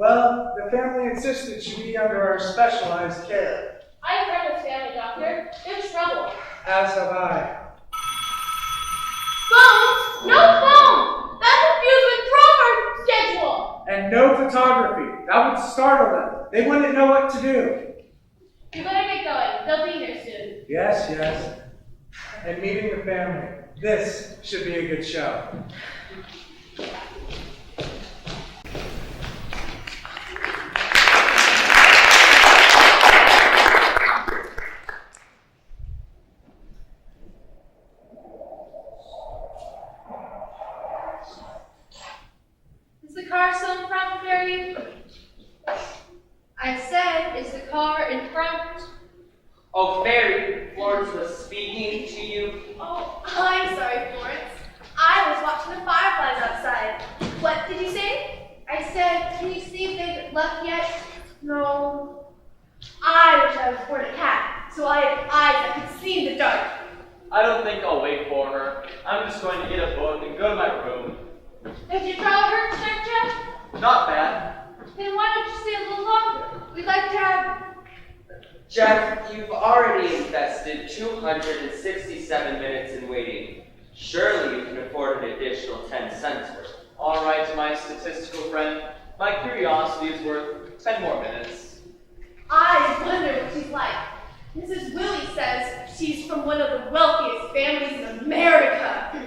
Well, the family insisted she be under our specialized care. I've heard of family, Doctor. There's trouble. As have I. Phone? No phone! That's confused with Preformed schedule! And no photography. That would startle them. They wouldn't know what to do. You better get going. They'll be here soon. Yes, yes. And meeting the family. This should be a good show. Is the car still in front, Mary? I said, is the car in front? Oh, Fairy, Florence was speaking to you. Oh, I'm sorry, Florence. I was watching the fireflies outside. What did you say? I said, can you see if they've left yet? No. I wish I was born a cat, so I had eyes that could see in the dark. I don't think I'll wait for her. I'm just going to get a book and go to my room. Did your trial hurt, Jeff? Not bad. Then why don't you stay a little longer? We'd like to have... Jeff, you've already invested 267 minutes in waiting. Surely you can afford an additional 10 cents worth. All right, my statistical friend. My curiosity is worth 10 more minutes. I wonder what she's like. Mrs. Willie says she's from one of the wealthiest families in America.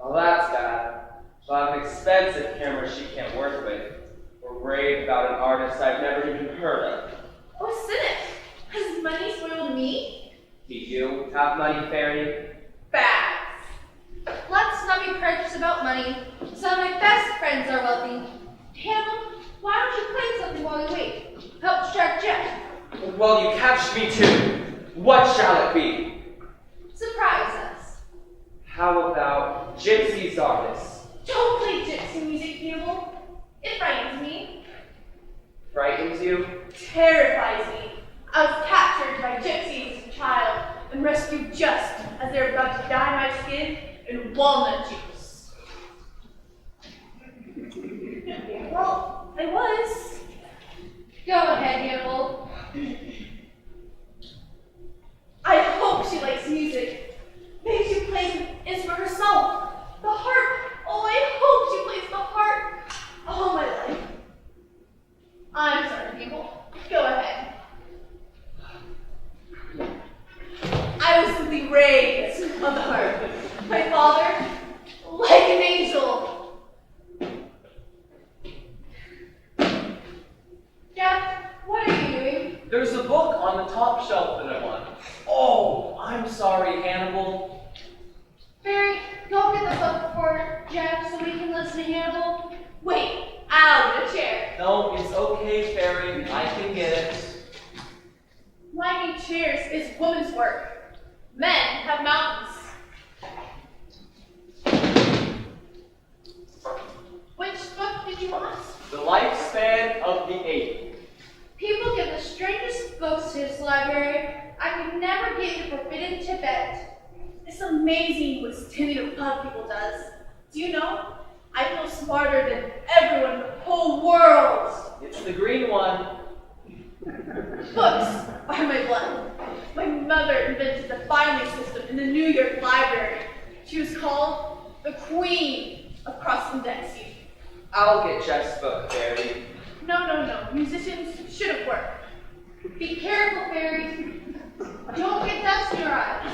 Oh, that's bad. She'll have an expensive camera she can't work with. Or rave about an artist I've never even heard of. Oh, cynic. Has money spoiled me? Do you have money, Fairy? Facts. Let's not be prejudiced about money. Some of my best friends are wealthy. Hannibal, why don't you play something while we wait? Help distract Jeff. Well, you catch me too. What shall it be? Surprise us. How about Gypsy's Artist? Don't play gypsy music, Hannibal. It frightens me. Frightens you? Terrifies me. I was captured by gypsies as a child and rescued just as they were about to dye my skin in walnut juice. Well, I was. Go ahead, Hannibal. I hope she likes music. Maybe she plays some instrument herself. The harp. Oh, I hope she plays the harp. All my life. I'm sorry, people. Go ahead. I was simply raised on the harp. My father, like an angel. Jeff, what are you doing? There's a book on the top shelf that I want. Oh, I'm sorry, Hannibal. Barry, go get the book for Jeff so we can listen to Hannibal. Wait, I'll get a chair. No, it's okay, Fairy. I can get it. Winding chairs is women's work. Men have mountains. Which book did you want? The Lifespan of the Ape. People give the strangest books to this library. I could never get into forbidden Tibet. It's amazing what studying of other people does. Do you know? I feel smarter than everyone in the whole world. It's the green one. Books are my blood. My mother invented the filing system in the New York Library. She was called the Queen of Cross-Indexing. I'll get Jeff's book, Fairy. No. Musicians shouldn't work. Be careful, Fairy. Don't get dust in your eyes.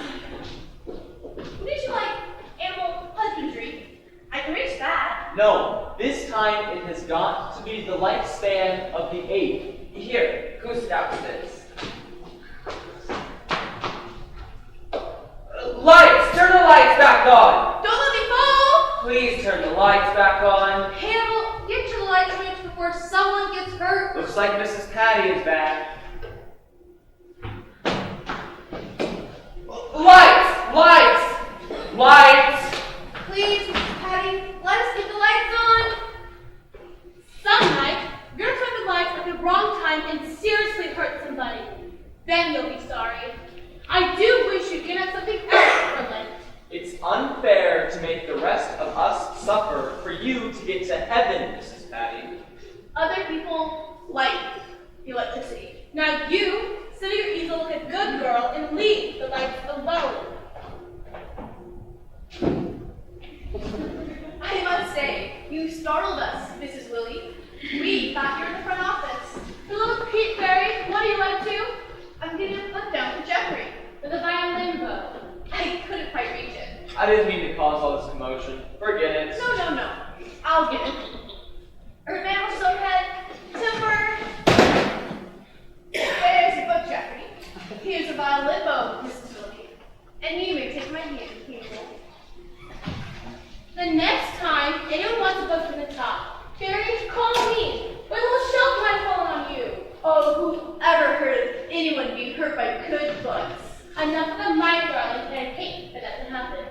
Wouldn't you like animal husbandry? I can reach that. No, this time it has got to be the lifespan of the ape. Here, who stops this? Lights! Turn the lights back on! Don't let me fall! Please turn the lights back on. Hannibal, get to the light switch before someone gets hurt. Looks like Mrs. Paddy is back. Lights! Lights! Lights! Please, Mrs. Paddy, let us get the lights on. Some night, you're gonna turn the lights at the wrong time and seriously hurt somebody. Then you'll be sorry. I do wish you'd get at something else for Lent. It's unfair to make the rest of us suffer for you to get to heaven, Mrs. Paddy. Other people Now you sit at your easel like a good girl and leave the lights alone. I must say, you startled us, Mrs. Willie. We thought you were in the front office. Hello, Pete Berry. What are you up to? I'm getting a foot down for Jeffrey with a violin bow. I couldn't quite reach it. I didn't mean to cause all this commotion. Forget it. No. I'll get it. Remember, Soaphead, timber. There's a book, Jeffrey. Here's a violin bow, Mrs. Willie. And you may take my hand, Kendall. The next time anyone wants a book from the top, Barry, call me. Or the whole shelf might fall on you. Oh, whoever heard of anyone being hurt by good books? Enough of my darling, and I hate that doesn't happen.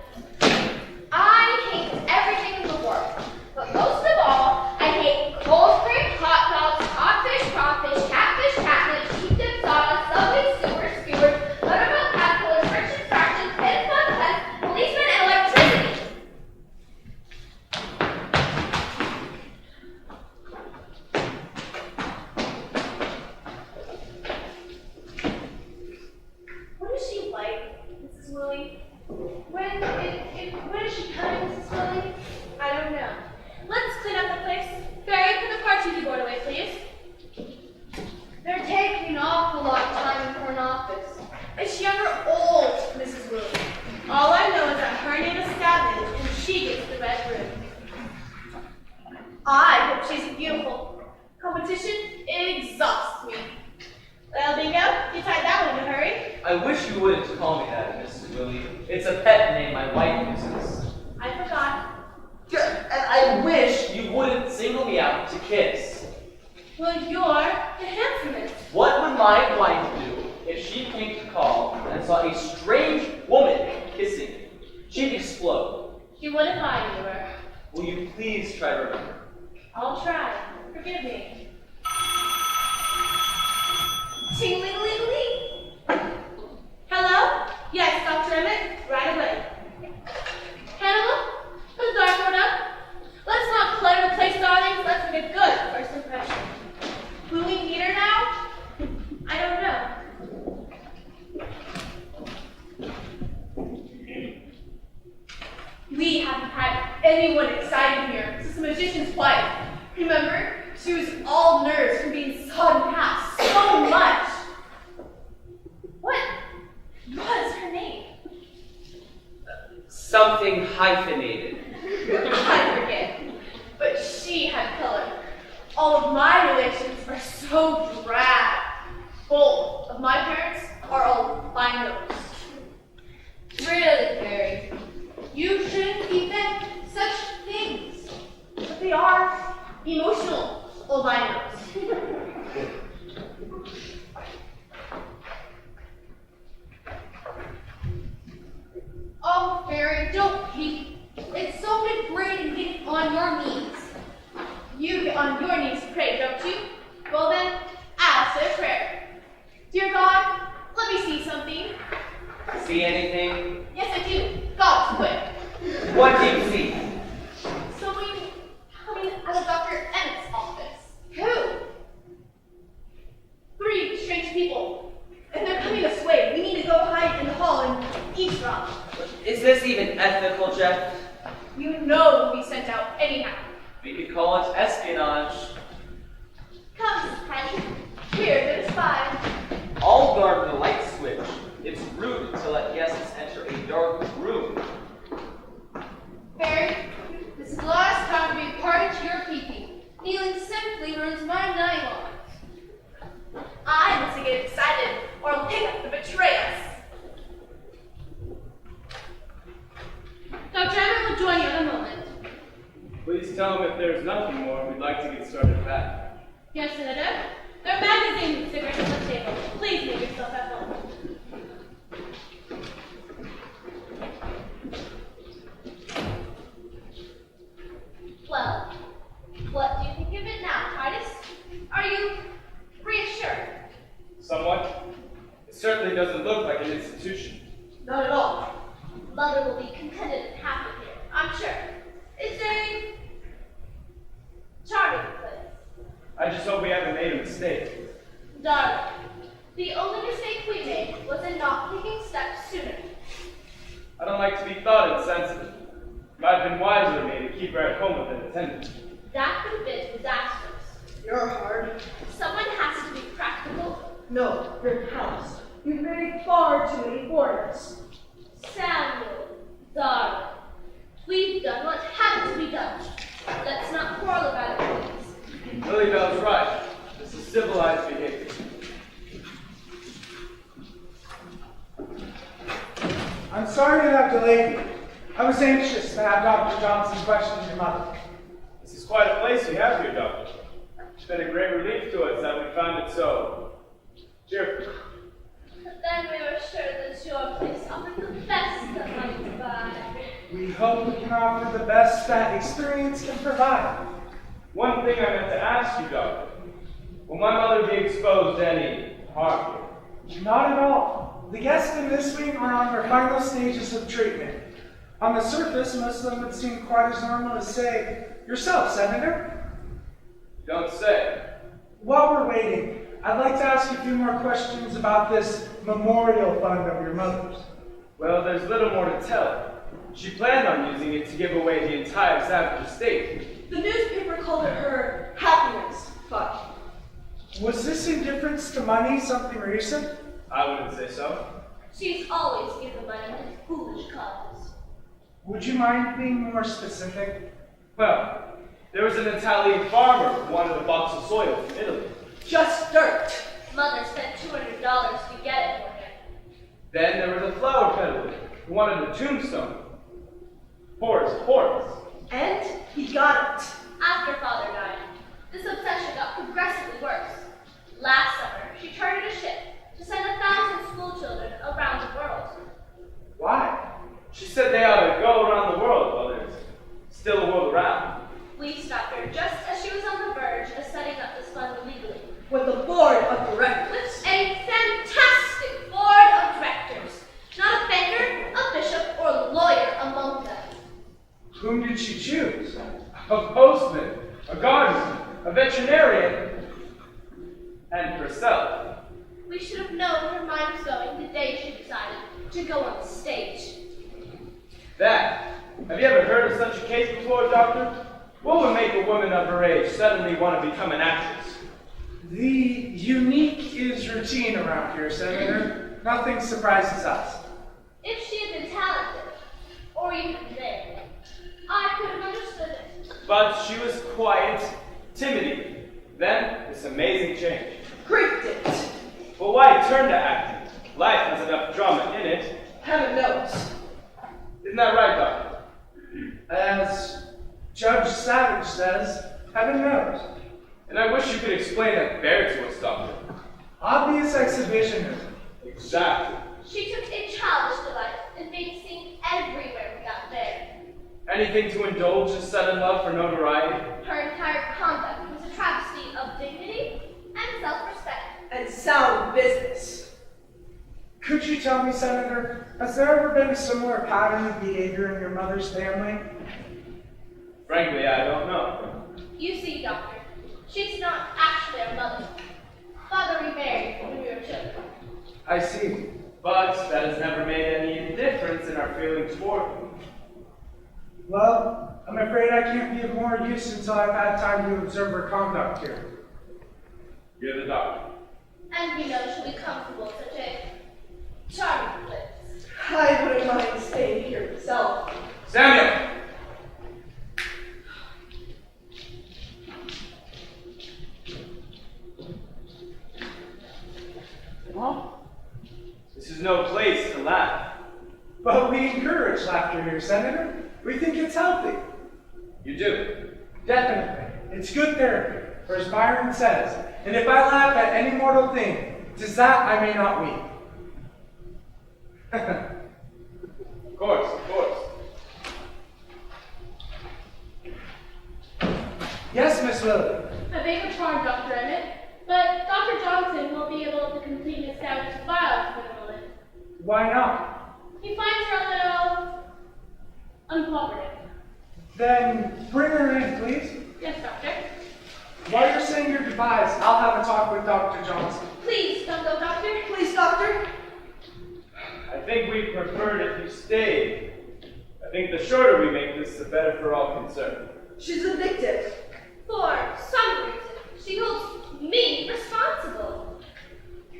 I hate everything in the world. But most of all, I hate cold cream, hot dogs, hotfish, crawfish, catfish, sheep dip, sawdust, subway, skewers, buttermilk, caterpillars, friction, fractions, pens, policemen, and electricity. What is she like, Mrs. Willie? When is she coming, Mrs. Willie? I don't know. Let's clean up the place. Barry, put the party board away, please. They're taking an awful lot of time in her office. Is she young or old, Mrs. Willie? All I know is that her name is Savannah, and she gets the red room. I hope she's beautiful. Competition exhausts me. Well, Bingo, you tied that one in a hurry. I wish you wouldn't call me that, Mrs. Willie. It's a pet name my wife uses. I forgot. Yeah, and I wish you wouldn't single me out to kiss. Well, you're the handsomest. What would my wife do if she came to call and saw a strange woman kissing me? She'd explode. She wouldn't mind you were. Will you please try to remember? I'll try. Forgive me. Ting-ling-ling-ling. Hello? Yes, Dr. Emmett. Right away. Hannibal? Put the dartboard up. Let's not clutter the place, darlings. Let's make a good first impression. Will we meet her now? I don't know. We haven't had anyone exciting here since the magician's wife. Remember? She was all nerves from being sawed in half so much. What is her name? Something hyphenated. I forget. But she had color. All of my relations are so drab. Both of my parents are albinos. Really, Barry? You shouldn't invent such things. But they are emotional albinos. Oh, Barry, don't peek. It's so good brain getting on your knees. You get on your knees to pray, don't you? Well then, I'll say a prayer. Dear God, let me see something. See anything? Yes, I do. God's quick. What do you see? Someone coming out of Dr. Emmett's office. Who? 3 strange people. And they're coming this way. We need to go hide in the hall and eavesdrop. Is this even ethical, Jeff? You know we'll be sent out anyhow. We could call it espionage. Come, Mrs. Paddy. Here's the spy. I'll guard the light switch. It's rude to let guests enter a dark room. Barry, this is the last time to be a party to your keeping. Kneeling simply ruins my night on. I must get excited, or I'll pick up to betray us. Dr. Emmett will join you in a moment. Please tell him if there's nothing more, we'd like to get started back. Yes, Senator. There are magazines and cigarettes on the table. Please make yourself at home. Well, what do you think of it now, Titus? Are you reassured? Somewhat. It certainly doesn't look like an institution. Not at all. Mother will be contented and happy here, I'm sure. It's a charming place. I just hope we haven't made a mistake. Darling, The only mistake we made was in not taking steps sooner. I don't like to be thought insensitive. It might have been wiser of me to keep her at home with an attendant. That could have been disastrous. You're hard. Someone has to be practical. No, you're callous. You've married far too many foreigners. Samuel, darling, we've done what had to be done. Let's not quarrel about it, please. Lillybelle's right. This is civilized behavior. I'm sorry to have delayed you. I was anxious to have Dr. Johnson question your mother. This is quite a place we have here, Doctor. It's been a great relief to us that we found it so cheerful. Then we were sure that your place offered the best that money could buy. We hope we can offer the best that experience can provide. One thing I meant to ask you, Doctor. Will my mother be exposed to any harm here? Not at all. The guests in this wing are on their final stages of treatment. On the surface, most of them would seem quite as normal as, say, yourself, Senator. Don't say. While we're waiting, I'd like to ask you a few more questions about this memorial fund of your mother's. Well, there's little more to tell. She planned on using it to give away the entire Savage estate. The newspaper called it her happiness fund. Was this indifference to money something recent? I wouldn't say so. She's always given money to foolish causes. Would you mind being more specific? Well, there was an Italian farmer who wanted a box of soil from Italy. Just dirt. Mother spent $200 to get it for him. Then there was a flower peddler who wanted a tombstone. For his corpse. And he got it. After Father died, this obsession got progressively worse. Last summer, she chartered a ship to send 1,000 school children around the world. Why? She said they ought to go around the world while there's still a world around. We stopped her just as she was on the verge of setting up this fund illegally. With the board of directors. With a fantastic board of directors. Not a banker, a bishop, or lawyer among them. Whom did she choose? A postman, a gardener, a veterinarian, and herself. We should have known her mind was going the day she decided to go on the stage. That. Have you ever heard of such a case before, Doctor? What would make a woman of her age suddenly want to become an actress? The unique is routine around here, Senator. Nothing surprises us. If she had been talented, or even vain, I could have understood it. But she was quiet, timid. Then, this amazing change. Great it. But why turn to acting? Life has enough drama in it. Heaven knows. Isn't that right, Doctor? As Judge Savage says, heaven knows. And I wish you could explain that better to us, Doctor. Obvious exhibitionism. Exactly. She took a childish delight in being seen everywhere without there. Anything to indulge a sudden love for notoriety? Her entire conduct was a travesty of dignity and self-respect. And sound business. Could you tell me, Senator, has there ever been a similar pattern of behavior in your mother's family? Frankly, I don't know. You see, Doctor, she's not actually our mother. Father remarried when we were children. I see. But that has never made any difference in our feelings toward them. Well, I'm afraid I can't be of more use until I've had time to observe her conduct here. You're the doctor. And we know she'll be comfortable in such a charming place. I wouldn't mind staying here myself. Samuel! Huh? This is no place to laugh. But we encourage laughter here, Senator. We think it's healthy. You do. Definitely. It's good therapy, for as Byron says, and if I laugh at any mortal thing, 'tis that I may not weep. Of course, of course. Yes, Miss Willie. I beg your pardon, Dr. Emmett, but Dr. Johnson won't be able to complete Miss Dowd's file for the moment. Why not? He finds her a little uncooperative. Then bring her in, please. Yes, Doctor. While you're saying your goodbyes, I'll have a talk with Dr. Johnson. Please don't go, Doctor. Doctor? I think we'd prefer it if you stayed. I think the shorter we make this, the better for all concerned. She's a victim. For some reason, she holds me responsible.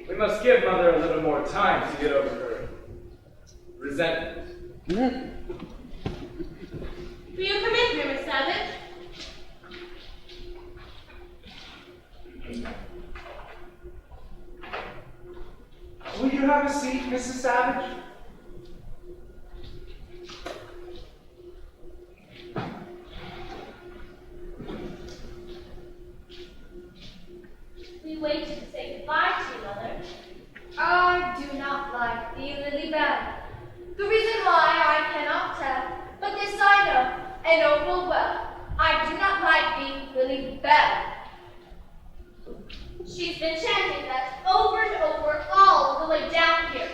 We must give Mother a little more time to get over her resentment. Will you come in here, Miss Savage? Will you have a seat, Mrs. Savage? We waited to say goodbye to you, Mother. I do not like the Lillybelle. The reason why I cannot tell, but this I know, and know full well. I do not like the Lillybelle. She's been chanting that over and over all the way down here.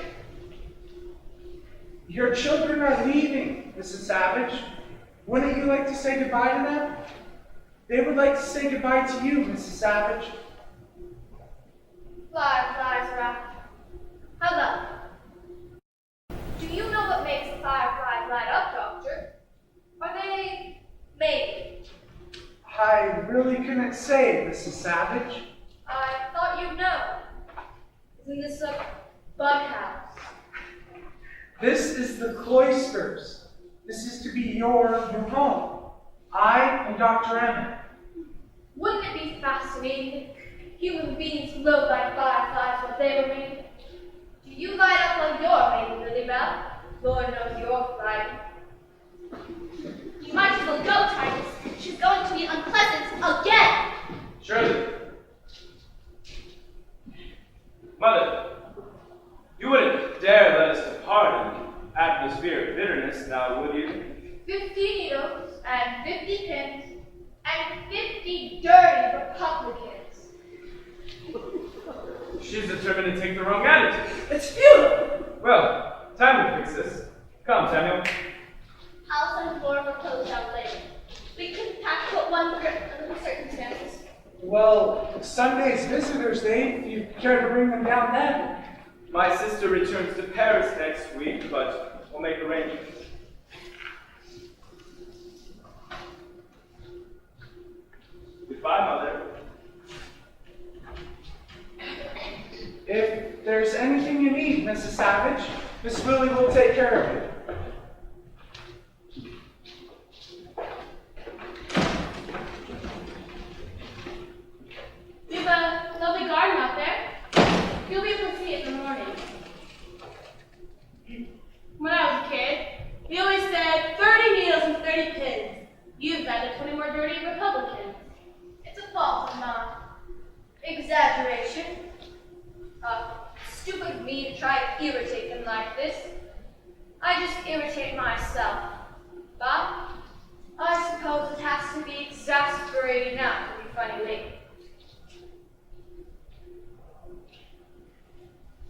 Your children are leaving, Mrs. Savage. Wouldn't you like to say goodbye to them? They would like to say goodbye to you, Mrs. Savage. Fireflies, Ralph. Hello. Do you know what makes the fireflies light up, Doctor? Are they maybe? I really couldn't say, Mrs. Savage. I thought you'd know. Isn't this a bug house? This is the Cloisters. This is to be your new home. I am Dr. Emmett. Wouldn't it be fascinating if human beings glowed like fireflies while they were made? Do you light up like you're made, Lillybelle? Lord knows you're flying. You might as well go, Titus. She's going to be unpleasant again. Surely. Mother, you wouldn't dare let us depart in atmosphere of bitterness now, would you? 50 needles and 50 pins and 50 dirty Republicans. She's determined to take the wrong attitude. It's futile. Well, time will fix this. Come, Samuel. I'll send Flora for clothes out later. We couldn't pack but one grip under the circumstances. Well, Sunday's Visitors' Day, if you care to bring them down then. My sister returns to Paris next week, but we'll make arrangements. Goodbye, Mother. If there's anything you need, Mrs. Savage, Miss Willie will take care of it. We have a lovely garden out there. You'll be able to see it in the morning. When I was a kid, we always said 30 needles and 30 pins. You've added 20 more dirty Republicans. It's a fault of mine. Exaggeration. Stupid of me to try to irritate them like this. I just irritate myself. But I suppose it has to be exasperating now to be funny later.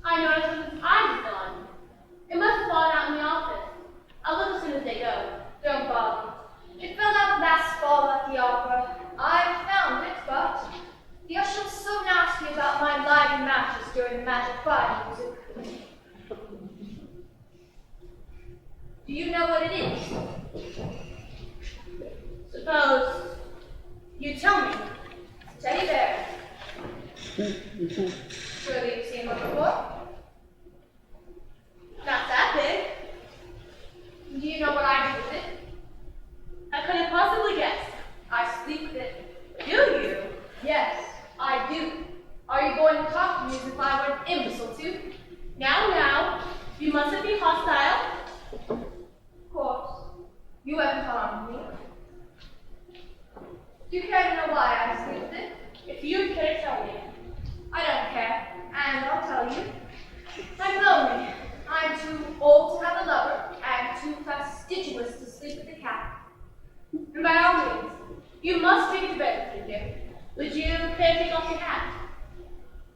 I noticed his eye is gone. It must have fallen out in the office. I'll look as soon as they go. Don't bother. It fell out last fall at the opera. I found it, but the usher was so nasty about my lighting matches during the Magic 5 music. Do you know what it is? Suppose you tell me. It's a teddy bear. Surely you've seen one before? Not that big. Do you know what I do with it? I couldn't possibly guess. I sleep with it. Do you? Yes, I do. Are you going to talk to me as if I were an imbecile too? Now, you mustn't be hostile. Of course. You haven't harmed me. Do you care to know why I sleep with it? If you care to tell me. I don't care, and I'll tell you. I'm lonely. I'm too old to have a lover, and too fastidious to sleep with a cat. And by all means, You must take it to bed with you, dear. Would you care to take off your hat?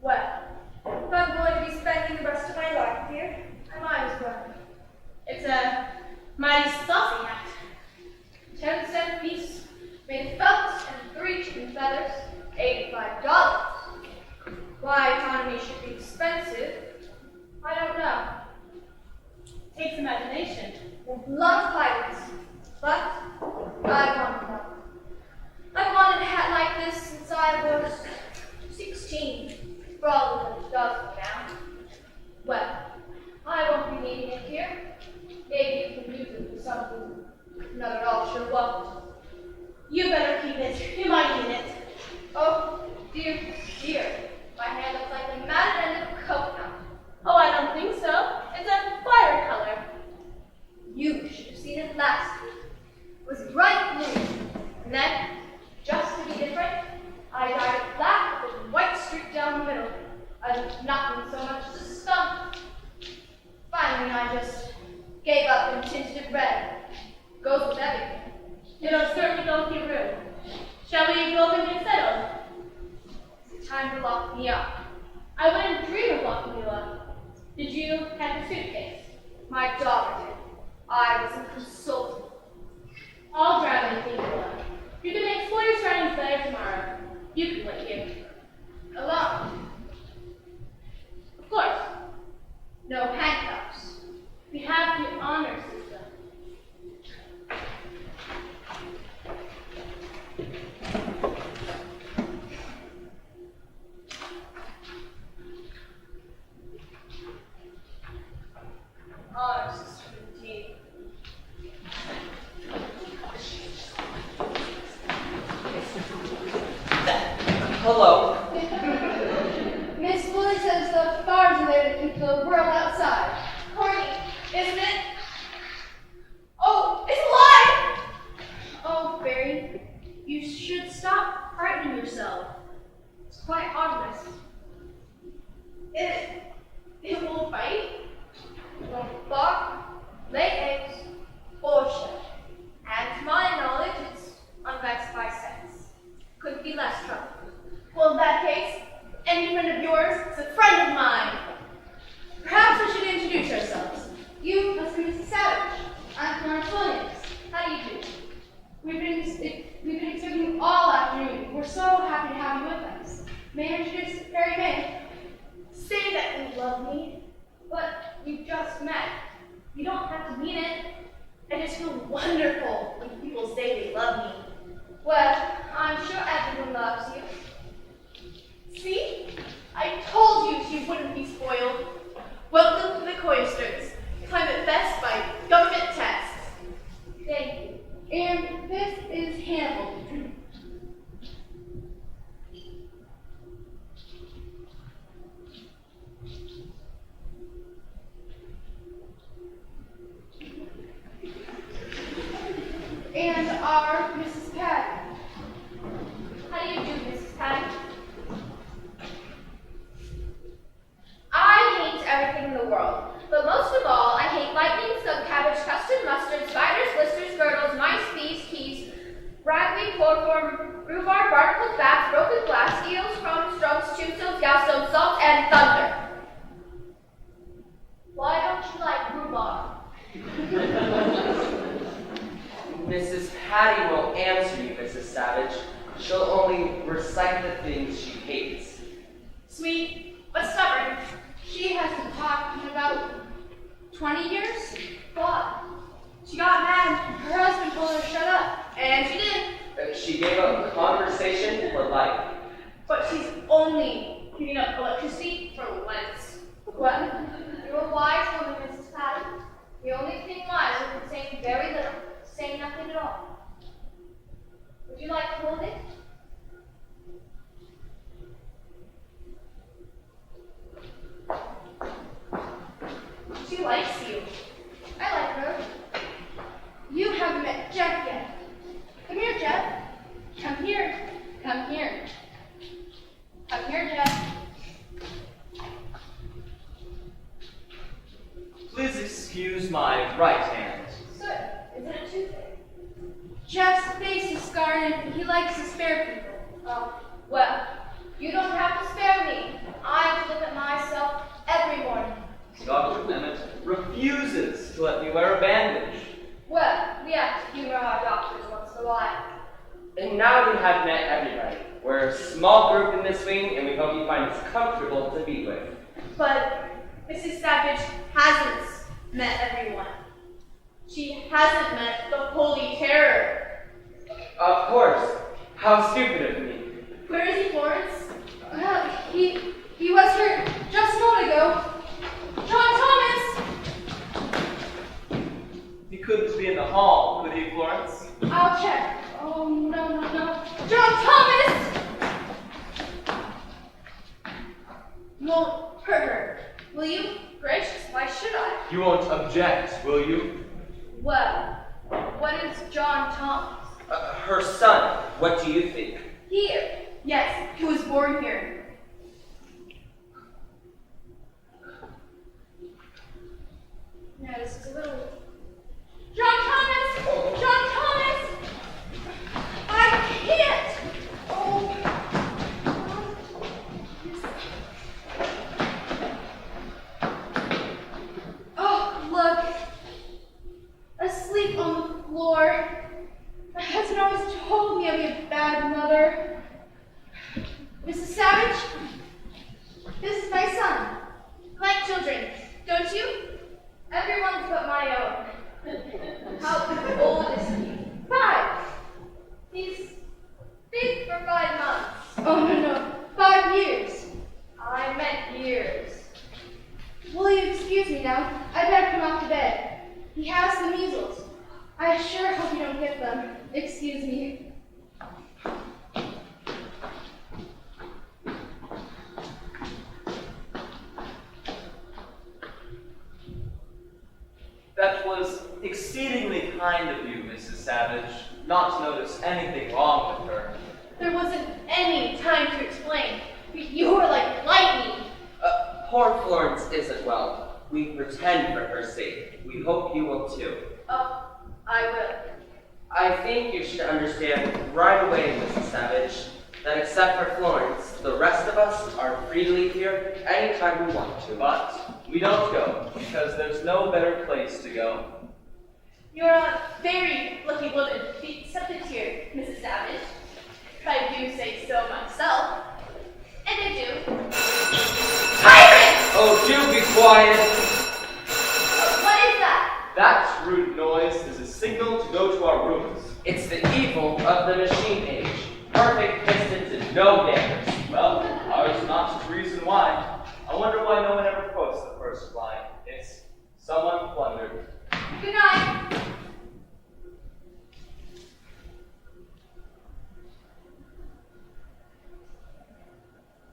well, if I'm going to be spending the rest of my life here, I might as well. It's a mighty saucy hat. 10-cent piece, made of felt and 3 chicken feathers, $85. Why economy should be expensive, I don't know. Takes imagination. Love pirates. But I want them. I've wanted a hat like this since I was 16. Probably a dozen now. Well, I won't be needing it here. Maybe you can use it for something another officer won't. You better keep it. You might need it. Oh, dear, dear. My hair looks like the matted end of a coconut. Oh, I don't think so. It's a fire color. You should have seen it last week. It was bright blue. And then, just to be different, I dyed it black with a white streak down the middle. Nothing so much as a stump. Finally, I just gave up and tinted it red. Goes with everything. It'll certainly go with your room. Shall we go over and get settled? It's time to lock me up. I wouldn't dream of locking you up. Did you have your suitcase? My daughter did. I was a consultant. I'll grab anything you want. You can explore your surroundings better tomorrow. You can wait here. Alone. Of course. No handcuffs. We have the honor system. Honor system indeed. Hello. Miss Willie says the guards are there to keep the world outside. Corny, isn't it? Oh, it's alive! Oh, Barry, you should stop frightening yourself. It's quite harmless. It won't bite. It won't bark, lay eggs, or shed. And to my knowledge, it's unvexed by sex. Couldn't be less trouble. Well, in that case, any friend of yours is a friend of mine. Perhaps we should introduce ourselves. You must be Mrs. Savage. I'm Florence Williams. How do you do? We've been expecting you all afternoon. We're so happy to have you with us. May I introduce Mary May? Say that you love me. But you just met. You don't have to mean it. I just feel wonderful when people say they love me. Well, I'm sure everyone loves you. See? I told you she wouldn't be spoiled. Welcome to the Cloisters. Climate best by government test. Thank you. And this is Hannibal. And our Mrs. Paddy. How do you do, Mrs. Paddy? I hate everything in the world, but most of all, I hate lightning, sub cabbage, custard, mustard, spiders, blisters, girdles, mice, thieves, keys, ragweed, chloroform, rhubarb, barnacles, bats, broken glass, eels, crumbs, drums, tombstones, gallstones, salt, and thunder. Why don't you like rhubarb? Mrs. Paddy won't answer you, Mrs. Savage. She'll only recite the things she hates. Sweet, but stubborn. She hasn't talked in about 20 years? What? She got mad. Her husband told her to shut up. And she did. She gave up conversation for life. But she's only giving up electricity for Lent. What? You're a wise woman, Mrs. Paddy. The only thing wise is saying very little, saying nothing at all. Would you like to hold it? She likes you. I like her. You haven't met Jeff yet. Come here, Jeff. Come here. Come here. Come here, Jeff. Please excuse my right hand. Sir, is it a toothache? Jeff's face is scarred and he likes to spare people. Oh, well, you don't have to spare me. I have to look at myself every morning. Dr. Emmett refuses to let me wear a bandage. Well, we have to humor our doctors once in a while. And now you have met everybody. We're a small group in this wing, and we hope you find us comfortable to be with. But Mrs. Savage hasn't met everyone. She hasn't met the Holy Terror. Of course. How stupid of me. Where is he, Florence? He was here just a moment ago. John Thomas! He couldn't be in the hall, could he, Florence? I'll check. Oh, no. John Thomas! Won't hurt her. Will you? Gracious, why should I? You won't object, will you? Well, what is John Thomas? Her son. What do you think? Here. Yes, he was born here. No, this is a little... John Thomas! John Thomas! I can't! Oh. Oh, look. Asleep on the floor. My husband always told me I'd be a bad mother. Mrs. Savage? This is my son. Like children, don't you? Everyone's but my own. How old is he? 5. He's big for 5 months. Oh, no. 5 years. I meant years. Will you excuse me now? I'd better come off to bed. He has the measles. I sure hope you don't get them. Excuse me. That was exceedingly kind of you, Mrs. Savage, not to notice anything wrong with her. There wasn't any time to explain. You were like lightning. Poor Florence isn't well. We pretend for her sake. We hope you will too. Oh, I will. I think you should understand right away, Mrs. Savage, that except for Florence, the rest of us are free to leave here anytime we want to. But we don't go, because there's no better place to go. You're a very lucky woman to be accepted here, Mrs. Savage. If I do say so myself. And I do. Tyrant! Oh, do be quiet! What is that? That rude noise is a signal to go to our rooms. It's the evil of the machine age. Perfect distance and no damage. Well, ours not the reason why. I wonder why no one ever quotes the first line. It's someone plundered. Good night.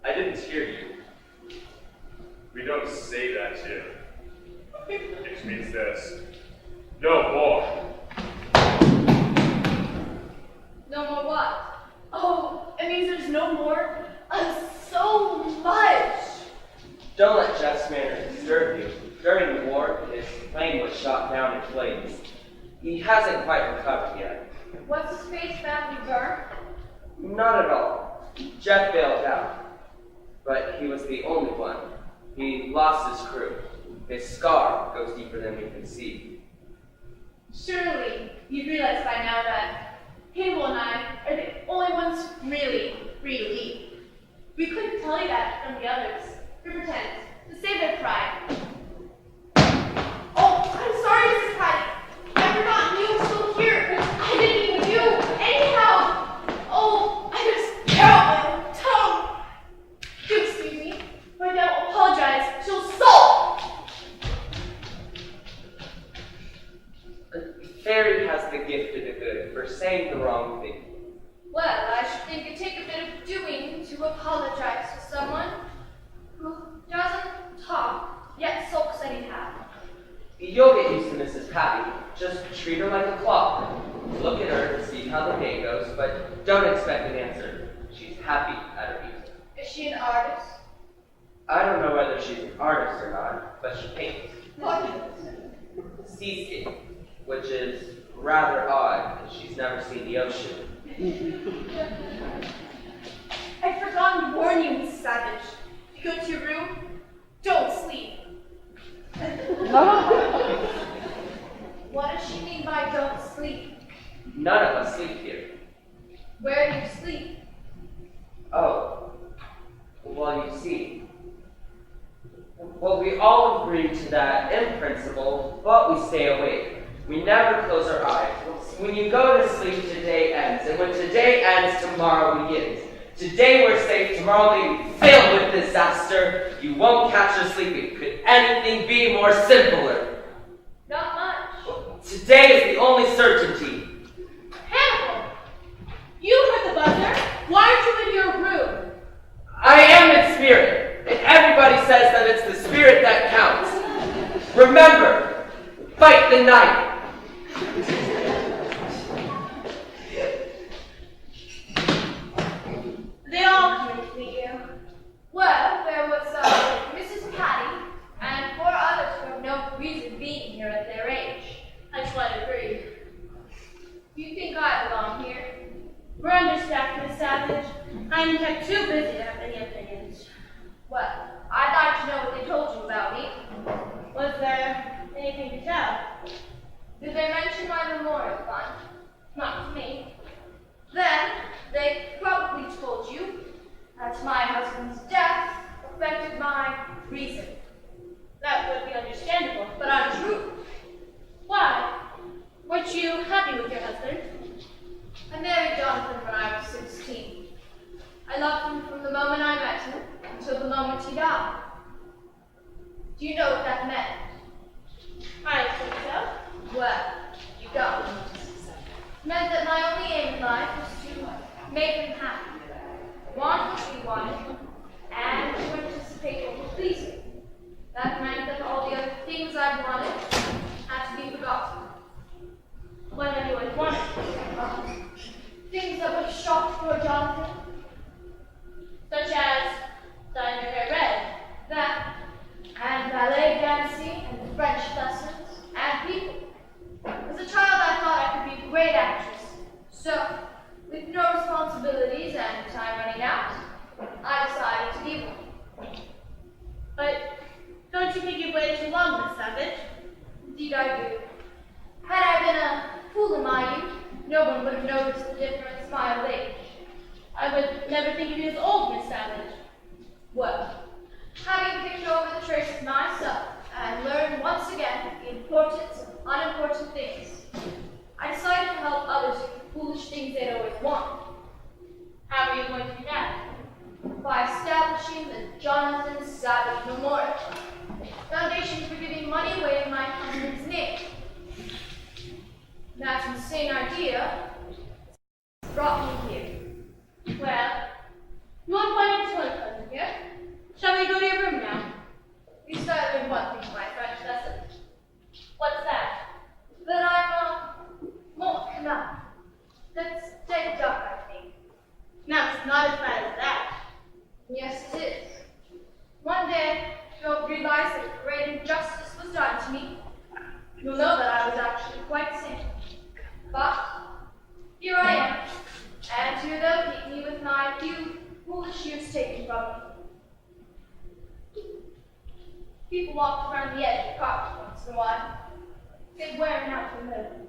I didn't hear you. We don't say that here. Which means there's no more. No more what? Oh, it means there's no more of so much. Don't let Jeff's manner disturb you. During the war, his plane was shot down in flames. He hasn't quite recovered yet. What's his face badly burned? Not at all. Jeff bailed out. But he was the only one. He lost his crew. His scar goes deeper than we can see. Surely you realize by now that Hannibal and I are the only ones really free to leave. We couldn't tell you that from the others. We pretend to save their pride. Oh, I'm sorry, Mrs. Paddy. I forgot you were still here. I didn't even do anyhow. Oh, I just tear out my tongue. Do excuse me, but I don't apologize. She'll sulk. Fairy has the gift of the good for saying the wrong thing. Well, I should think it'd take a bit of doing to apologize to someone who doesn't talk, yet sulks anyhow. You'll get used to Mrs. Paddy. Just treat her like a clock. Look at her and see how the day goes, but don't expect an answer. She's happy at her ease. Is she an artist? I don't know whether she's an artist or not, but she paints. What? Seascape, which is rather odd because she's never seen the ocean. I'd forgotten to warn you, Mrs. Savage. If you go to your room, don't sleep. What does she mean by don't sleep? None of us sleep here. Where do you sleep? Oh, well, you see, Well, we all agree to that in principle, but we stay awake. We never close our eyes. When you go to sleep, today ends. And when today ends, tomorrow begins. Today we're safe, tomorrow may be filled with disaster. You won't catch us sleeping. Could anything be more simpler? Not much. Today is the only certainty. Hannibal! You heard the buzzer. Why aren't you in your room? I am in spirit, and everybody says that it's the spirit that counts. Remember, fight the night. They all come in to meet you. Well, there was Mrs. Paddy and 4 others who have no reason being here at their age. I quite agree. Do you think I belong here? We're understaffed, Miss Savage. I'm kept too busy to have any opinions. Well, I'd like to know what they told you about me. Was there anything to tell? Did they mention my memorial fund? Not to me. Then, they probably told you that my husband's death affected my reason. That would be understandable, but untrue. Why? Weren't you happy with your husband? I married Jonathan when I was 16. I loved him from the moment I met him until the moment he died. Do you know what that meant? I think so. Well, you don't. It meant that my only aim in life was to make him happy, want what he wanted, and to anticipate what would please him. That meant that all the other things I wanted had to be forgotten. What have you always wanted? Things that would have shocked poor Jonathan. Such as dyeing your hair red. That, and ballet dancing, and French lessons, and people. As a child, I thought I could be a great actress. So, with no responsibilities and time running out, I decided to be one. But don't you think you've waited too long, Miss Savage? Indeed I do. Had I been a fool in my youth, no one would have noticed the difference in my old age. I would never think of you as old, Miss Savage. Well, having picked over the traces myself and learned once again the importance of unimportant things, I decided to help others with the foolish things they'd always wanted. How are you going to do that? By establishing the Jonathan Savage Memorial Fund, foundation for giving money away in my husband's name. That insane idea brought me here. Well, you won't find it too unpleasant here. Shall we go to your room now? You started with one thing, my French lesson. What's that? That I'm won't come out. That's dead dark, I think. Now it's not as bad as that. Yes, it is. One day, you'll realize that great injustice was done to me. You'll know that I was actually quite sane. But here I am, and here they'll keep me with my few foolish years taken from me. People walk around the edge of the carpet once in a while. They wear me out the middle.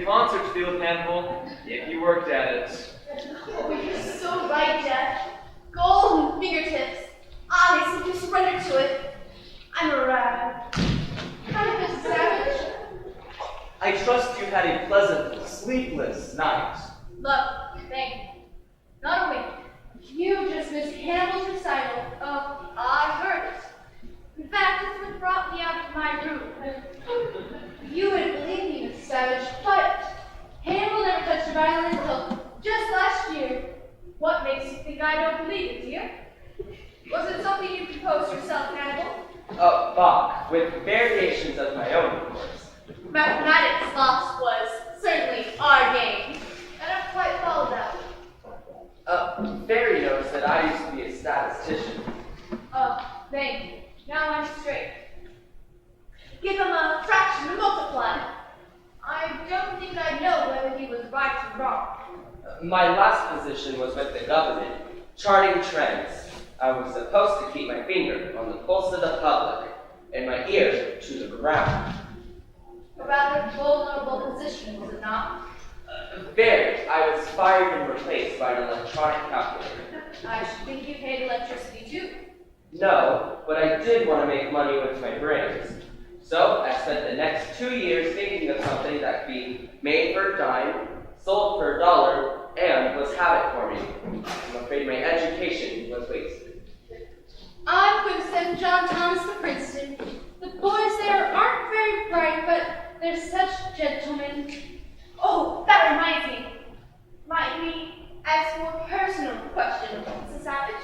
Concert field, Hannibal, if you worked at it. Oh, you're so right, Jeff. Golden fingertips. I simply surrender to it. I'm a rat. Kind of a savage. I trust you had a pleasant, sleepless night. Look, thank you. Not a wink. You just missed Hannibal's recital. Oh, I heard it. In fact, it's what brought me out of my room. You wouldn't believe me, Mr. Savage, but Hannibal never touched a violin until just last year. What makes you think I don't believe it, dear? Was it something you composed yourself, Hannibal? Bach, with variations of my own, of course. Mathematics loss was certainly our game. I don't quite follow that. Fairy knows that I used to be a statistician. My last position was with the government, charting trends. I was supposed to keep my finger on the pulse of the public and my ear to the ground. A rather vulnerable position, was it not? Very. I was fired and replaced by an electronic calculator. I should think you paid electricity too. No, but I did want to make money with my brains. So I spent the next 2 years thinking of something that could be made for a dime, sold for $1, and was habit forming. I'm afraid my education was wasted. I'm going to send John Thomas to Princeton. The boys there aren't very bright, but they're such gentlemen. Oh, that reminds me. Might we ask a more personal question, Mrs. Savage?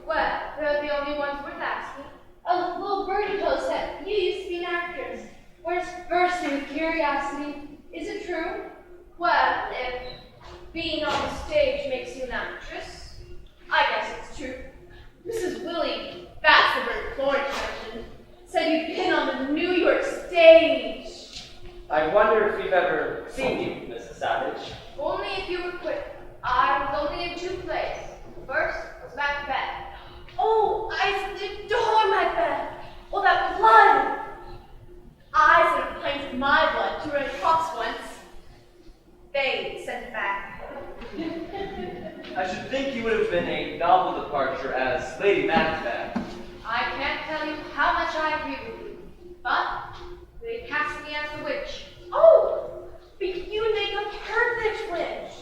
Well, they're the only ones worth asking. A little birdie told that you used to be an actress. We're just bursting with curiosity. Is it true? Well, if being on the stage makes you an actress, I guess it's true. Mrs. Willie, that's the word Florence mentioned, said you'd been on the New York stage. I wonder if you've ever seen me, Mrs. Savage. Only if you were quick. I was only in 2 plays. The first was Macbeth. Oh, I adore Macbeth. Oh, that blood. I sent a plane of my blood to Red Cross once. They sent it back. I should think you would have been a novel departure as Lady Macbeth. I can't tell you how much I agree with you, but they cast me as the witch. Oh, but you would make a perfect witch.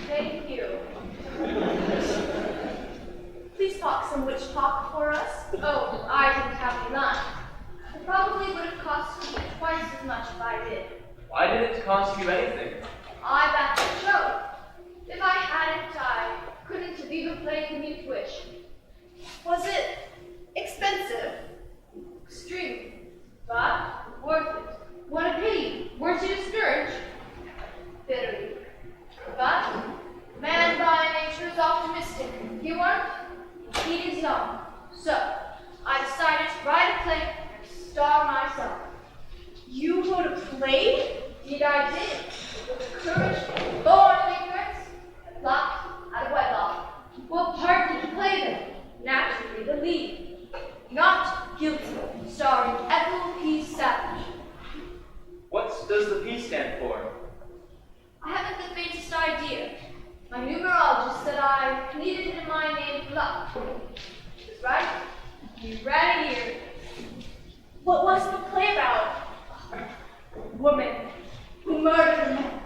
Thank you. Please talk some witch talk for us. Oh, I didn't have any line. It probably would have cost me twice as much if I did. Why did it cost you anything? I backed the show. If I hadn't, I couldn't have even played the new witch. Was it expensive? Extremely. But worth it. What a pity. Weren't you discouraged? Bitterly. But man by nature is optimistic. You weren't? He is young. So I decided to write a play and star myself. You wrote a play? Did I did. With the courage born of ignorance and locked out of wedlock. What part did you play then? Naturally, the lead. Not Guilty, starring Ethel P. Savage. What does the P stand for? I haven't the faintest idea. My numerologist said I needed it in my name for luck. He was right. You read it here. What was the play about? A woman who murdered a man,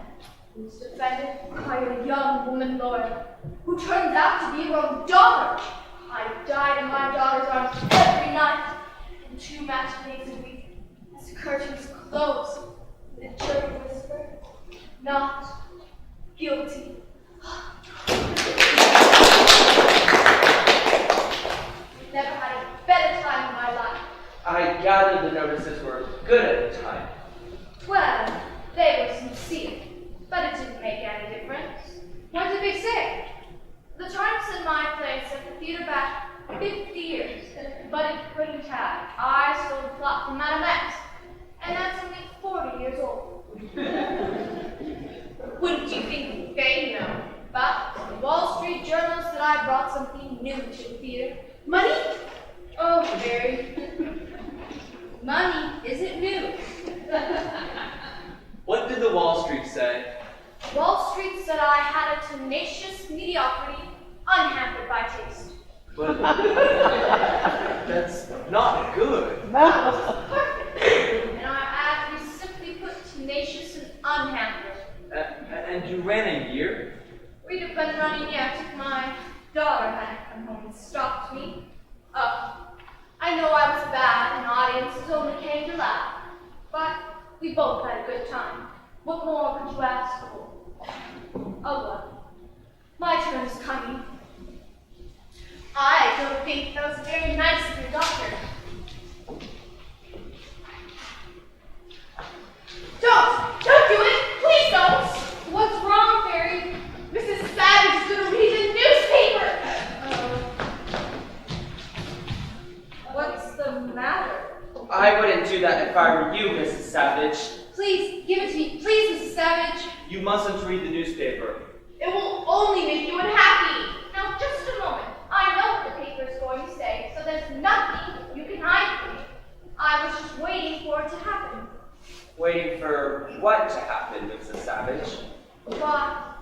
who was defended by a young woman lawyer, who turns out to be her own daughter. I died in my daughter's arms every night, and 2 matinees a week, as the curtains closed, the jury whispered, not guilty. Never had a better time in my life. I gather the notices were good at the time. Well, they were sincere, but it didn't make any difference. What did they say? The Times said my play set the theater back 50 years, but it couldn't have. I stole the plot from Madame X, and that's only 40 years old. Wouldn't you think they know? But the Wall Street journals said I brought something new to the theater. Money? Oh, very. Money isn't new. What did the Wall Street say? Wall Street said I had a tenacious mediocrity, unhampered by taste. But that's not good. That was perfect. And I actually simply put tenacious and unhampered. And you ran a year? We'd have been running yet if my daughter hadn't come home and stopped me. I know I was bad and audiences only came to laugh, but we both had a good time. What more could you ask for? Oh well, my turn is coming. I don't think that was very nice of your doctor. Don't do it! Please don't! What's wrong, Fairy? Mrs. Savage is going to read the newspaper! What's the matter? I wouldn't do that if I were you, Mrs. Savage. Please, give it to me. Please, Mrs. Savage. You mustn't read the newspaper. It will only make you unhappy. Now, just a moment. I know what the paper is going to say, so there's nothing you can hide from me. I was just waiting for it to happen. Waiting for what to happen, Mrs. Savage? Why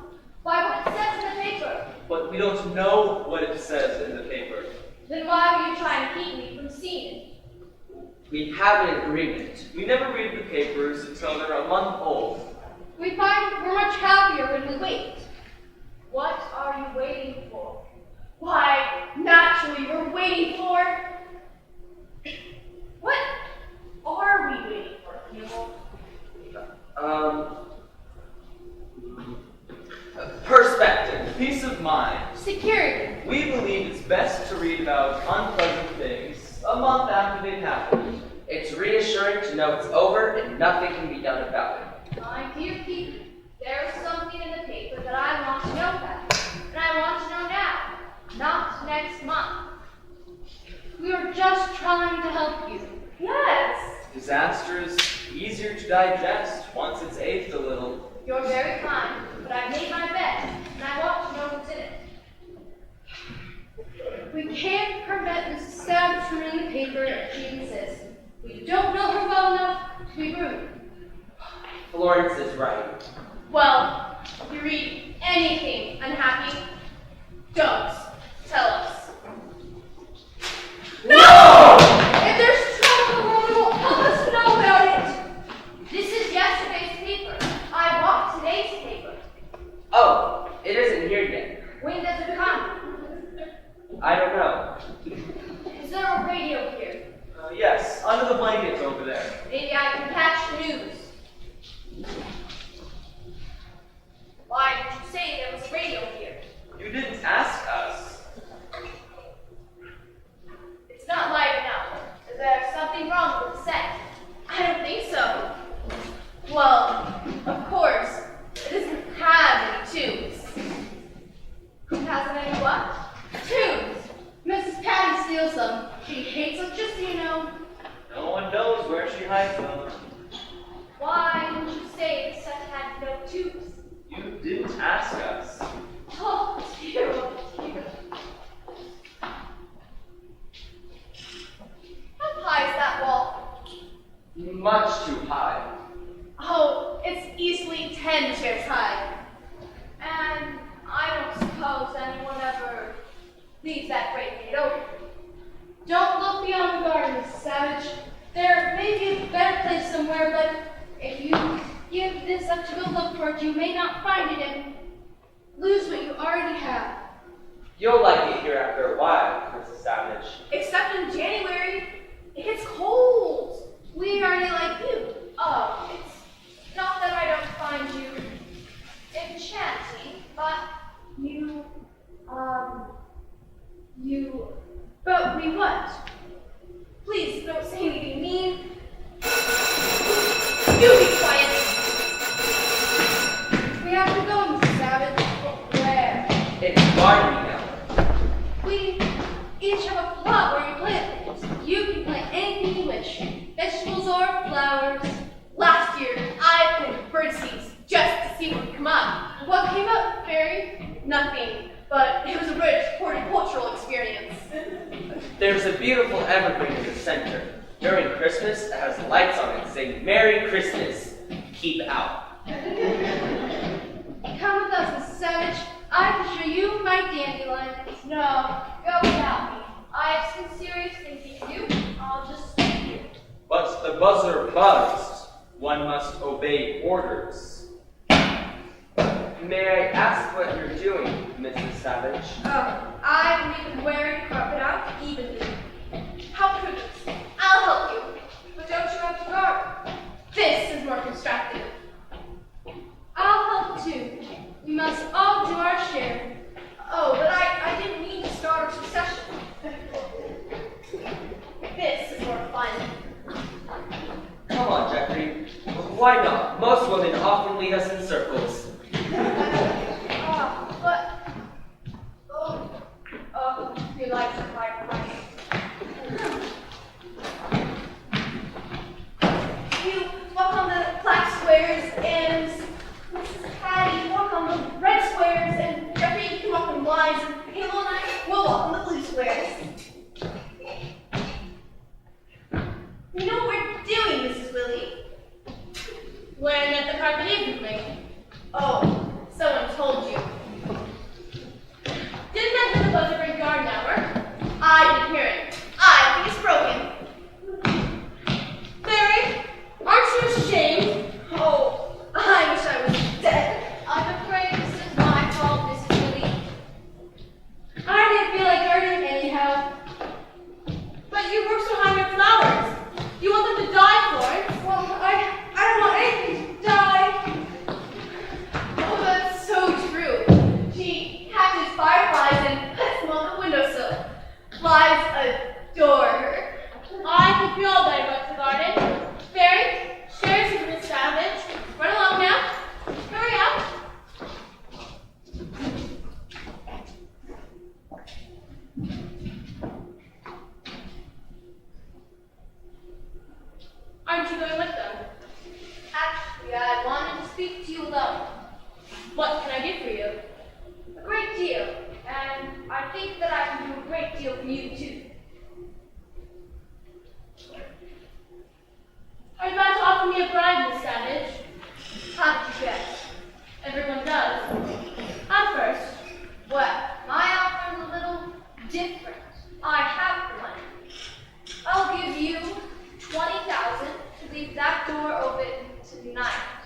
what it says in the paper. But we don't know what it says in the paper. Then why were you trying to keep me from seeing it? We have an agreement. We never read the papers until they're a month old. We find we're much happier when we wait. What are you waiting for? Why, naturally, we're waiting for... What are we waiting for, Hannibal? Perspective. Peace of mind. Security. We believe it's best to read about unpleasant things a month after they've happened. It's reassuring to know it's over and nothing can be done about it. My dear people, there's something in the paper that I want to know about. And I want to know now, not next month. We were just trying to help you. Yes. Disaster is easier to digest once it's aged a little. You're very kind, but I've made my bed, and I want to know what's in it. We can't prevent Mrs. Savage from reading the paper if she insists. We don't know her well enough to be rude. Florence is right. Well, if you read anything unhappy, don't tell us. No! If there's trouble in the world, it won't help us to know about it. This is yesterday's paper. I bought today's paper. Oh, it isn't here yet. When does it come? I don't know. Is there a radio here? Yes, under the blanket over there. Maybe I can catch the news. Why did you say there was a radio here? You didn't ask us. It's not light enough. Is there something wrong with the set? I don't think so. Well, of course, it doesn't have any tunes. It hasn't any what? Tunes. Mrs. Paddy steals them. She hates them, just so you know. No one knows where she hides them. Why didn't you say the set had no tunes? You didn't ask us. Oh, dear, oh, dear. How high is that wall? Much too high. Oh, it's easily 10 chairs high. And I don't suppose anyone ever leaves that great gate open. Don't look beyond the garden, Mrs. Savage. There may be a better place somewhere, but if you give this up to go look for it, you may not find it and lose what you already have. You'll like it here after a while, Mrs. Savage. Except in January, it gets cold. We are like you. Oh, it's not that I don't find you enchanting, but but we what? Please don't say anything mean. You be quiet. We have to go, Mrs. Savage. Where? It's gardening hour. We each have a plot where you plant things. You can plant anything you wish. Vegetables or flowers. Last year, I planted bird seeds just to see what would come up. What came up, Fairy? Nothing. But it was a rich horticultural experience. There's a beautiful evergreen in the center. During Christmas, it has lights on it saying, Merry Christmas, keep out. Come with us, Mrs. Savage. I can show you my dandelions. No, go without me. I have some serious thinking to do. I'll just stay here. But the buzzer buzzed. One must obey orders. May I ask what you're doing, Mrs. Savage? Oh, I believe in wearing carpet out evenly. How prudent. I'll help you. But don't you have to guard? This is more constructive. I'll help too. We must all do our share. Oh, but I didn't mean to start a procession. This is more fun. Come on, Jeffrey. Why not? Most women often lead us in circles. You like to fight right. You walk on the black squares and Mrs. Paddy walk on the red squares lies, and Hannibal and I will walk on the blue squares. You know what we're doing, Mrs. Willie? Wearing at the carpet evenly. Oh, someone told you. Didn't that hit the buzzer ring garden hour? I didn't hear it. I think it's broken. Mary, aren't you ashamed? Oh, I wish I was dead. I'm afraid this is my fault, Mrs. Willie. I didn't feel like earning anyhow. But you worked so hard on your flowers. You want them to die, Florence? Well, I don't want anything to die. Oh, that's so true. She hatches fireflies and puts them on the windowsill. Flies adore her. I can feel all that about the garden. Barry, share some of this savage. Run along now. Hurry up. Aren't you going with them? Actually, I wanted to speak to you alone. What can I do for you? A great deal. And I think that I can do a great deal for you, too. Are you about to offer me a bribe, Miss Savage? How did you guess? Everyone does. At first. Well, my offer is a little different. I have the money. I'll give you $20,000 to leave that door open tonight.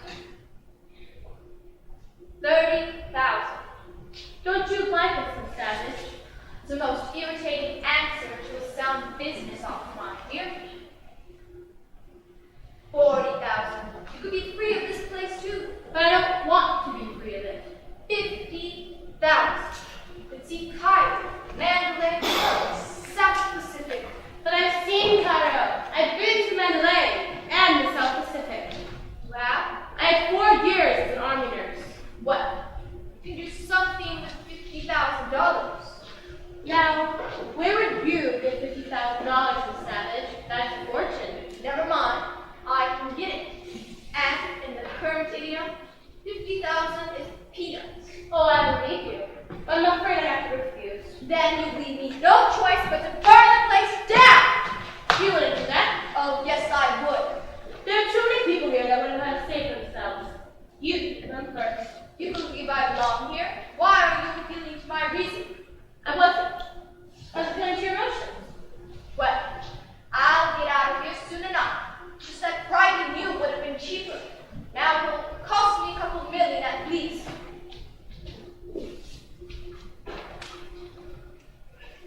$30,000. Don't you like us, Miss Savage? It's the most irritating answer to a sound business offer, my dear. $40,000. You could be free of this place too. But I don't want to be free of it. $50,000. You could see Cairo, Mandalay, South Pacific. But I've seen Cairo. I've been to Mandalay and the South Pacific. Wow. I had 4 years as an army nurse. Well, you can do something with $50,000. Now, where would you get $50,000, Miss Savage? That's a fortune. Never mind. I can get it. And in the current idiom, 50,000 is peanuts. Oh, I believe you. But I'm afraid I have to refuse. Then you leave me no choice but to burn the place down! You wouldn't do that? Oh, yes, I would. There are too many people here that wouldn't know how to save themselves. You come first. You believe I belong here? Why are you appealing to my reason? I wasn't. I was appealing to your emotions. Well, I'll get out of here soon enough. Just like bribing you would have been cheaper. Now it will cost me a couple million at least.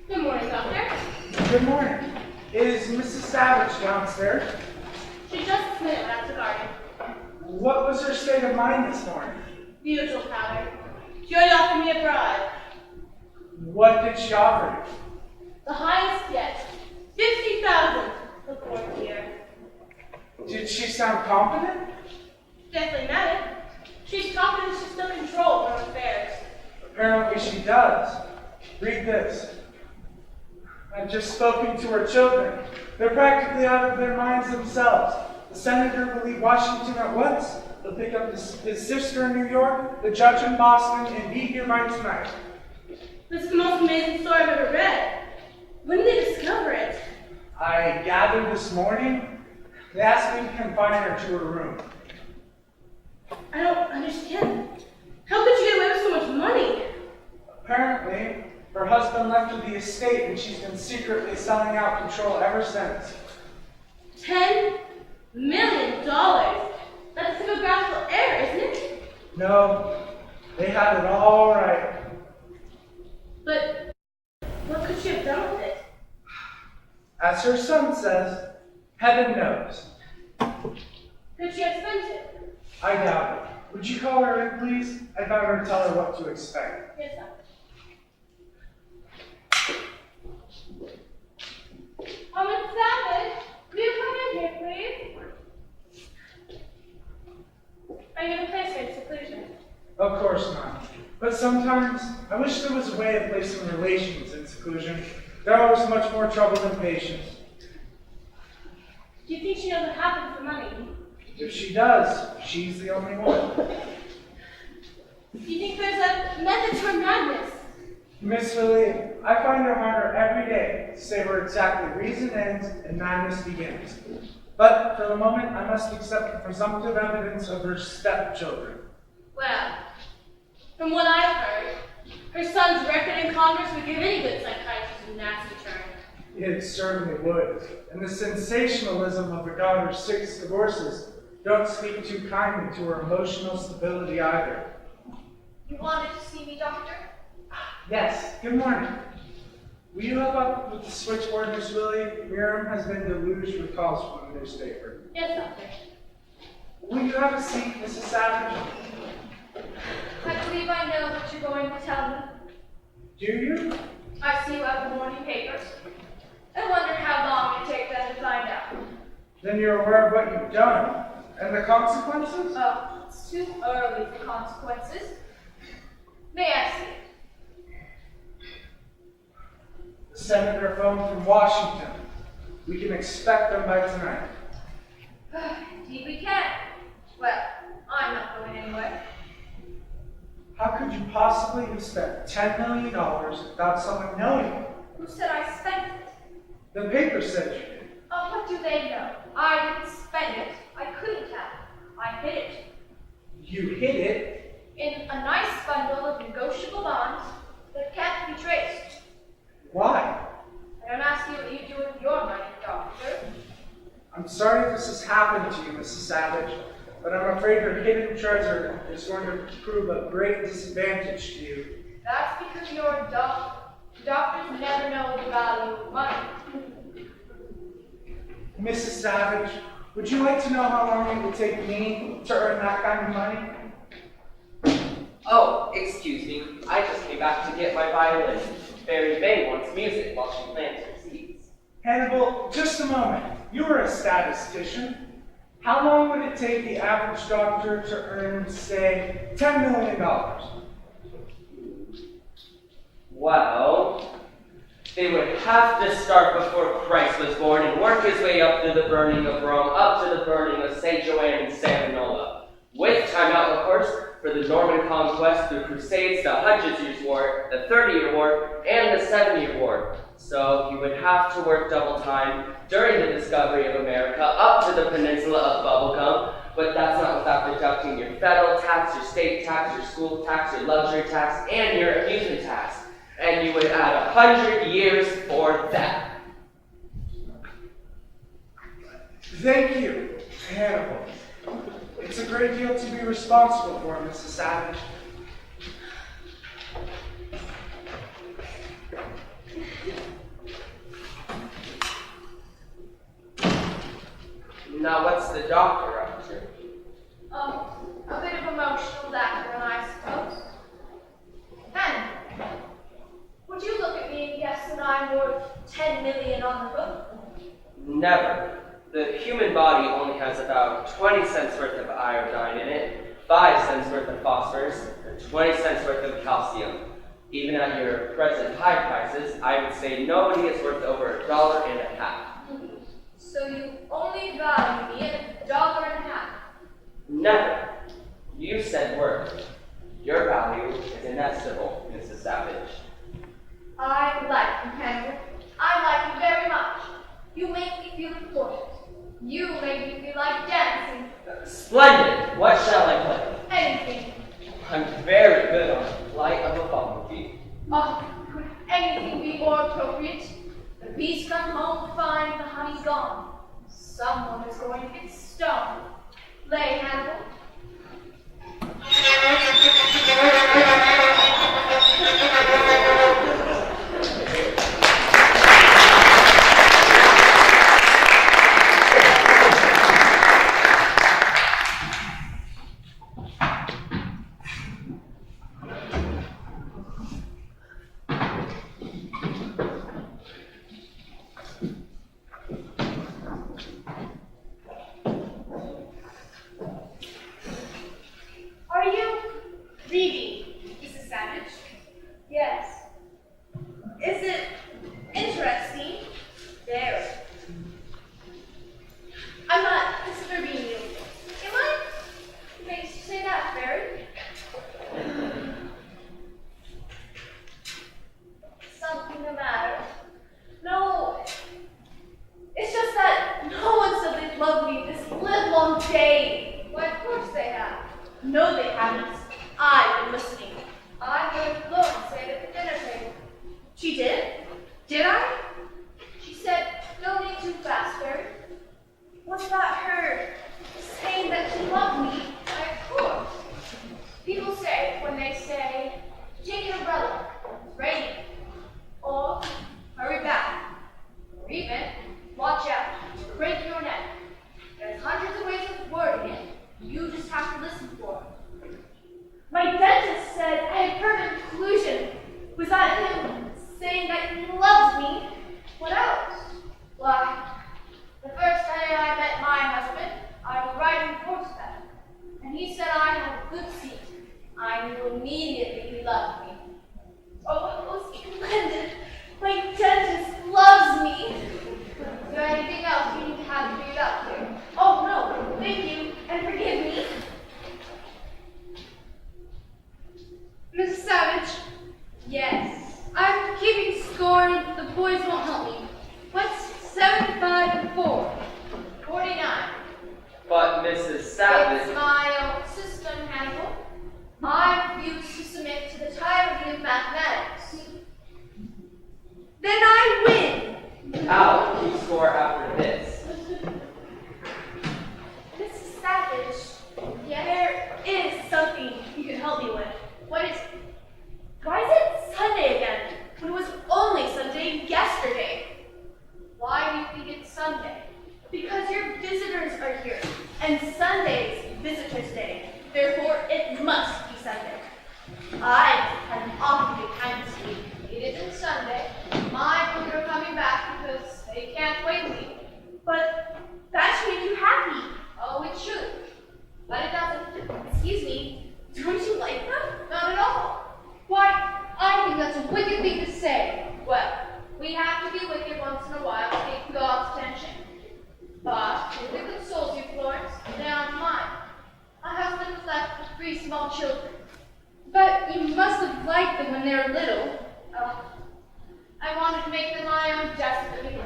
Good morning, Doctor. Good morning. Is Mrs. Savage downstairs? She just a minute went out to the garden. What was her state of mind this morning? The usual pattern. She already offered me a bribe. What did she offer you? The highest yet. 50,000 for 4th year. Did she sound confident? Definitely not it. She's confident she's still control of her affairs. Apparently she does. Read this. I've just spoken to her children. They're practically out of their minds themselves. The senator will leave Washington at once. He'll pick up his sister in New York, the judge in Boston, and be here by tonight. This is the most amazing story I've ever read. When did they discover it? I gathered this morning. They asked me to confine her to her room. I don't understand. How could you get away with so much money? Apparently, her husband left her the estate and she's been secretly selling out control ever since. $10 million? That's a typographical error, isn't it? No, they had it all right. But what could she have done with it? As her son says, heaven knows. Could she have spent it? I doubt it. Would you call her in, please? I'd better tell her what to expect. Yes, sir. Miss Savage, will you come in here, please? Are you going to place her in seclusion? Of course not. But sometimes, I wish there was a way of placing relations in seclusion. They're always much more trouble than patience. Do you think she knows what happened to the money? If she does, she's the only one. Do you think there's a method to her madness? Miss Willie, I find it harder every day to say where exactly reason ends and madness begins. But for the moment, I must accept the presumptive evidence of her stepchildren. Well, from what I've heard, her son's record in Congress would give any good psychiatrist a nasty turn. It certainly would. And the sensationalism of her daughter's 6 divorces don't speak too kindly to her emotional stability either. You wanted to see me, Doctor? Yes, good morning. Will you help out with the switchboard, Miss Willie? Miriam has been deluged with calls from the newspaper. Yes, Doctor. Will you have a seat, Mrs. Savage? I believe I know what you're going to tell me. Do you? I see you have the morning papers. I wonder how long it takes them to find out. Then you're aware of what you've done and the consequences? Oh, it's too early for consequences. May I see it? The senator phoned from Washington. We can expect them by tonight. Indeed we can. Well, I'm not going anywhere. How could you possibly have spent $10 million without someone knowing it? Who said I spent it? The paper said you did. Oh, what do they know? I didn't spend it. I couldn't have. I hid it. You hid it? In a nice bundle of negotiable bonds that can't be traced. Why? I don't ask you what you do with your money, Doctor. I'm sorry this has happened to you, Mrs. Savage, but I'm afraid your hidden treasure is going to prove a great disadvantage to you. That's because you're a doctor. Doctors never know the value of money. Mrs. Savage, would you like to know how long it would take me to earn that kind of money? Oh, excuse me. I just came back to get my violin. Mary May wants music while she plants her seeds. Hannibal, just a moment. You are a statistician. How long would it take the average doctor to earn, say, $10 million? Well, they would have to start before Christ was born and work his way up through the burning of Rome, up to the burning of St. Joanne and Savannah. With time out, of course, for the Norman Conquest, the Crusades, the 100 Years' War, the 30-Year War, and the 7-Year War. So you would have to work double time during the discovery of America up to the peninsula of Bubblegum, but that's not without deducting your federal tax, your state tax, your school tax, your luxury tax, and your amusement tax. And you would add 100 years for that. Thank you, Hannibal. It's a great deal to be responsible for, Mrs. Savage. Now what's the doctor up to? A bit of emotional background, I suppose. And would you look at me and guess that I'm worth $10 million on the hook? Never. The human body only has about 20 cents worth of iodine in it, 5 cents worth of phosphorus, and 20 cents worth of calcium. Even at your present high prices, I would say nobody is worth over $1.50. So you only value me at $1.50? Never. You said worth. Your value is inestimable, Mrs. Savage. I like you, Kendall. I like you very much. You make me feel important. You make me feel like dancing. Splendid! What shall I play? Anything. I'm very good on the flight of a bumblebee. Oh, could anything be more appropriate? The bees come home to find the honey's gone. Someone is going to get stoned. Lay, Hannibal. course they have. No, they haven't. I've been listening. I heard Florence say it at the dinner table. She did? Did I? She said, "Don't eat too fast, Barry." Was that her saying that she loved me? Why, of course. People say when they say, "Take an umbrella, it's raining," or "Hurry back," or even, "Watch out, you'll break your neck." There's hundreds of ways of wording it. You just have to listen for it. My dentist said I had perfect occlusion. Was that him saying that he loves me? What else? Why, the first day I met my husband, I was riding horseback, and he said I had a good seat. I knew immediately he loved me. Oh, it was splendid. My dentist loves me. Is there anything else you need to have figured out here? Oh, no. Thank you, and forgive me. Mrs. Savage, Yes. I'm keeping score and the boys won't help me. What's 7, 5, and 4? 49. But Mrs. Savage. It's my own system, Hannibal. I refuse to submit to the tyranny of mathematics. Then I win. I'll keep score after this. Mrs. Savage, There is something you can help me with. what is Why is it Sunday again when it was only Sunday yesterday? why do you think it's Sunday? Because your visitors are here, and Sunday's Visitors' Day. Therefore, it must be Sunday. I had an awfully good time this week. It isn't Sunday. My boys are coming back because they can't wait to leave. But that should make you happy. Oh, it should. But it doesn't. Excuse me, don't you like them? Not at all. Why, I think that's a wicked thing to say. Well, we have to be wicked once in a while to get God's attention. But if it consoles you, Florence, they aren't mine. My husband was left with 3 small children. But you must have liked them when they were little. I wanted to make them my own desperately,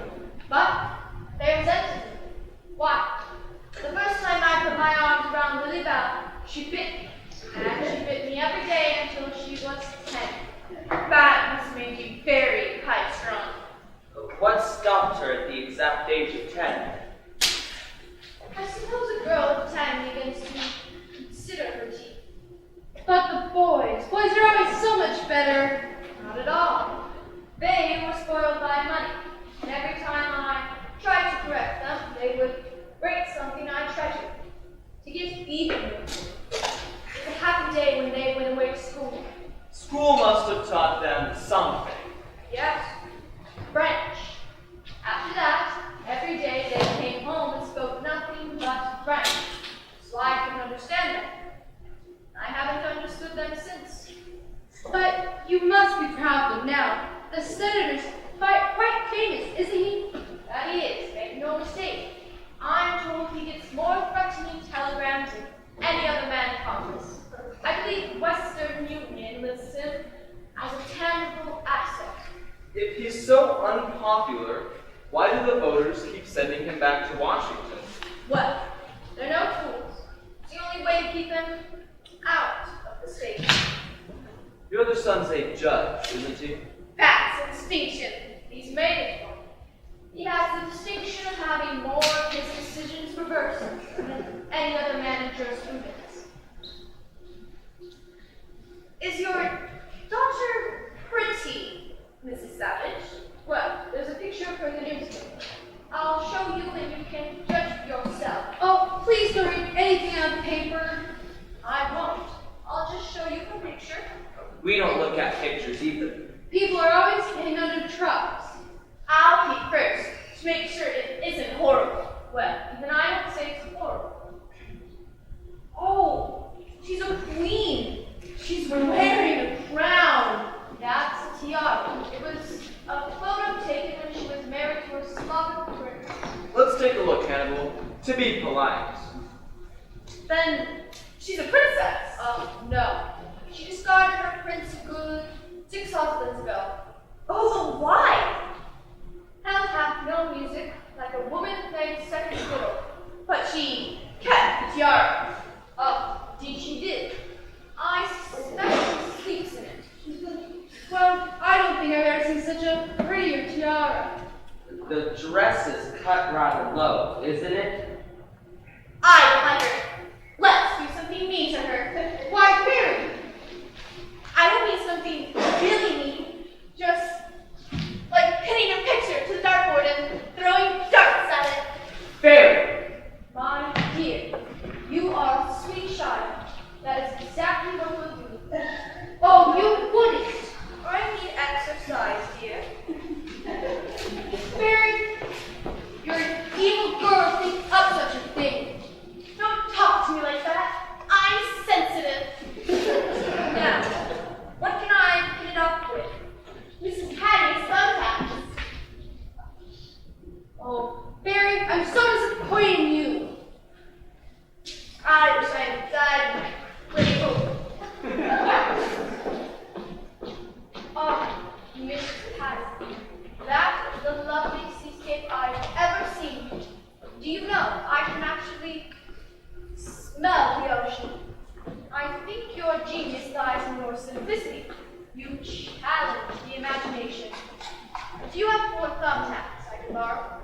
but they resented me. Why? The first time I put my arms around Lillybelle, she bit me. And she bit me every day until she was 10. That must have made you very high-strung. What stopped her at the exact age of 10? I suppose a girl of 10 begins to consider her teeth. But the boys are always so much better. Not at all. They were spoiled by money, and every time I tried to correct them, they would break something I treasured. To get even with it was a happy day when they went away to school. School must have taught them something. Yes, French. After that, every day they came home and spoke nothing but French, so I couldn't understand them. I haven't understood them since. But you must be proud of them now. The senator's quite famous, isn't he? That he is, make no mistake. I'm told he gets more threatening telegrams than any other man in Congress. I believe Western Union lists him as a tangible asset. If he's so unpopular, why do the voters keep sending him back to Washington? Well, they're no fools. It's the only way to keep him out of the state. Your other son's a judge, isn't he? That's a distinction. He's made it one. He has the distinction of having more of his decisions reversed than any other man in jurisprudence. Is your daughter pretty, Mrs. Savage? Well, there's a picture of her in the newspaper. I'll show you and you can judge for yourself. Oh, please don't read anything out of the paper. I won't. I'll just show you her picture. We don't look at pictures either. People are always getting under troubles. I'll peek first to make sure it isn't horrible. Well, even I don't say it's horrible. Oh, she's a queen. She's wearing a crown. That's a tiara. It was a photo taken when she was married to a Slavic prince. Let's take a look, Hannibal. To be polite. Then she's a princess. No. She discarded her princehood 6 husbands ago. Oh, why? Hell hath no music like a woman playing second fiddle. But she kept the tiara. The dress is cut rather low, isn't it? I like her. Let's do something mean to her. Why, Barry? I don't mean something really mean. Just like pinning a picture to the dartboard and throwing darts at it. Barry! My dear, you are a sweet child. That is exactly what we'll do. Oh, you wouldn't. I need exercise, dear. Barry, you're an evil girl to think up such a thing. Don't talk to me like that. I'm sensitive. Now, what can I pin it up with? Mrs. Paddy's thumbtacks. Oh, Barry, I'm so disappointed in you. I wish I had died when I played hope. Oh, Mrs. Paddy, that is the loveliest seascape I've ever seen. Do you know, I can actually smell the ocean. I think your genius lies in your simplicity. You challenge the imagination. Do you have 4 thumbtacks I can borrow?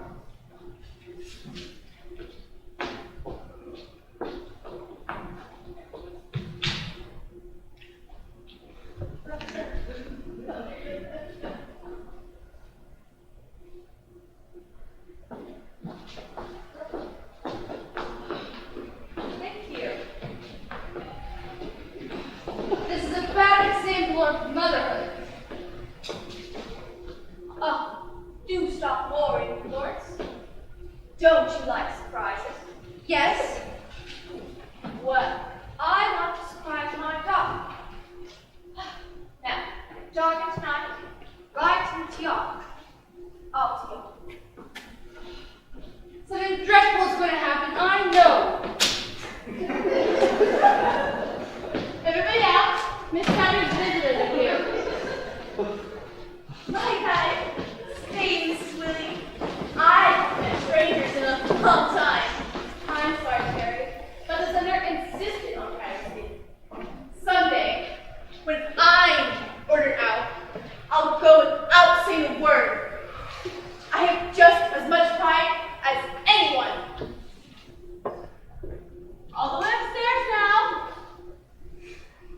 Thank you. This is a bad example of motherhood. Oh, do stop worrying, Florence. Don't you like surprises? Yes? Well, I want to surprise my dog. Now, jogging tonight, right into yard. I'll see you. Something dreadful is going to happen, I know. Everybody out. Miss Patty's visitors are here. Bye, guys. Hey, Mrs. Willie. I've met strangers in a long time. I'm sorry, Terry, but the senator insisted on privacy. Someday, when I'm ordered out, I'll go without saying a word. I have just as much pride as anyone. All the way upstairs now.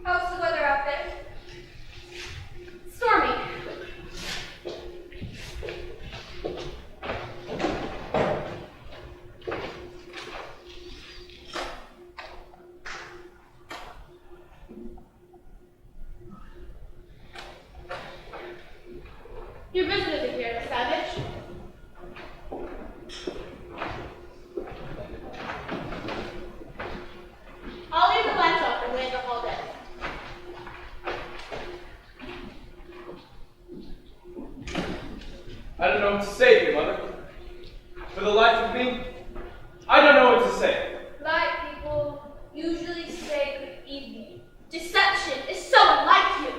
How's the weather out there? Stormy. Your visitors are here, Miss Savage. I'll leave the lights off and wait up all day. I don't know what to say to you, Mother. For the life of me, I don't know what to say. Polite people usually say good evening. Deception is so unlike you.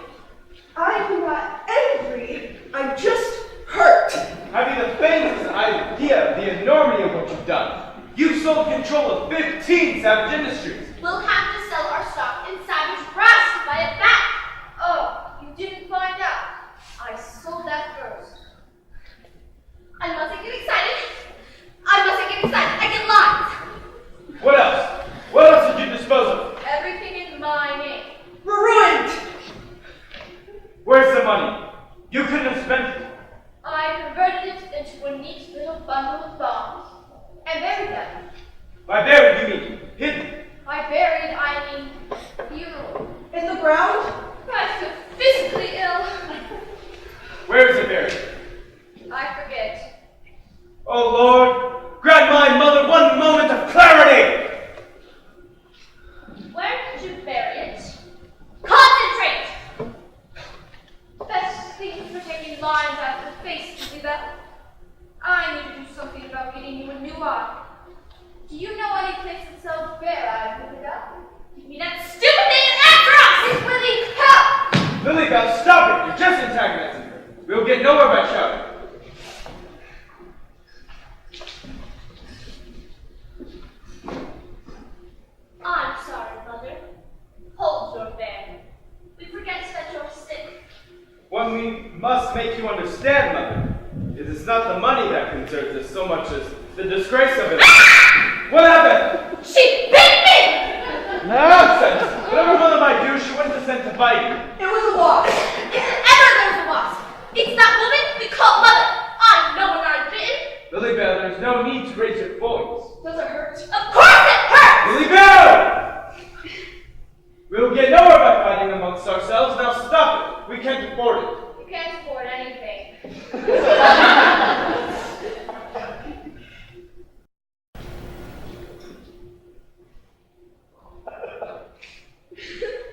I'm not angry. I'm just hurt. Have you the faintest idea of the enormity of what you've done? You've sold control of 15 Savage Industries. We'll have to sell our stock in Savage Brass to buy it back. Oh, you didn't find out. I sold that first. I mustn't get excited. I get lost. What else? What else did you dispose of? Everything in my name. We're ruined. Where's the money? You couldn't have spent it. I converted it into a neat little bundle of bonds and buried them. By buried, you mean hidden. By buried, I mean funeral. In the ground? I feel physically ill. Where is it buried? I forget. Oh Lord, grant my mother one moment of clarity! Where did you bury it? Concentrate! Best thing for taking lines out of the face to do that. I need to do something about getting you a new eye. Do you know any place that sells bear eyes, Lillybelle? Give me that stupid thing after us! Willie, help! Lillybelle, stop it! You're just antagonizing her. We'll get nowhere by shouting. I'm sorry, Mother. Hold your bear. We forget that you're sick. One we must make you understand, Mother. It is it's not the money that concerns us so much as the disgrace of it. What happened? She bit me! Nonsense! Whatever mother might do, she wouldn't have sent to bite you. It was a wasp. If ever there's a wasp, it's that woman we call mother. I know when I'm bitten. Lillybelle, there's no need to raise your voice. Does it hurt? Of course it hurts! Lillybelle! We will get nowhere by fighting amongst ourselves. Now stop it. We can't afford it. You can't afford anything.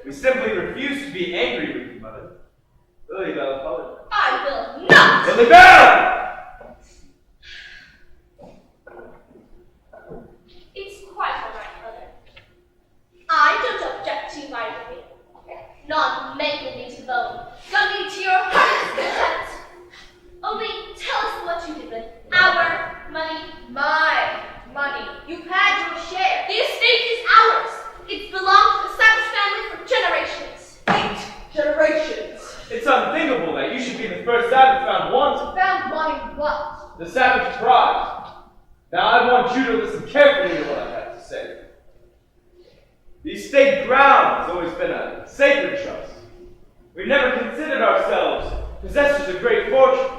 We simply refuse to be angry with you, Mother. Lillybelle, apologize. I will not! Lillybelle! It's quite all right, mother. I don't object to you violently. Not making me to bone. Don't need to your heart's content. Only tell us what you did with our money. My money. You've had your share. The estate is ours. It's belonged to the Savage family for generations. 8 generations. It's unthinkable that you should be the first savage found wanting. Found wanting what? The savage prize. Now I want you to listen carefully to what I have to say. The estate ground has always been a sacred trust. We've never considered ourselves possessors of great fortune.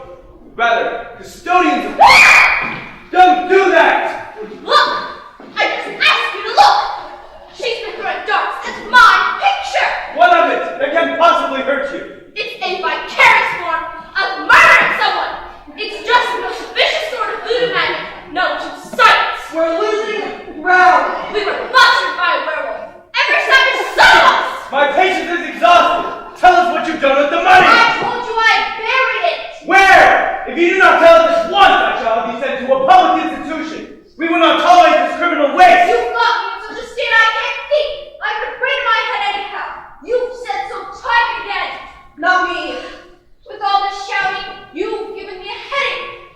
Rather, custodians of... Don't do that! Look! I just asked you to look! She's been throwing darts at my picture! What of it that can possibly hurt you? It's a vicarious form of murdering someone! It's just the most vicious sort of voodoo magic known to science! We're losing ground. We were butchered by a werewolf! Every savage son of us! My patience is exhausted! Tell us what you've done with the money! I told you I buried it! Where? If you do not tell us this once, I shall be sent to a public institution. We will not tolerate this criminal waste! You've got me in such a state I can't think! I could brain my head anyhow! You've said so time again! Not me. With all this shouting, you've given me a headache!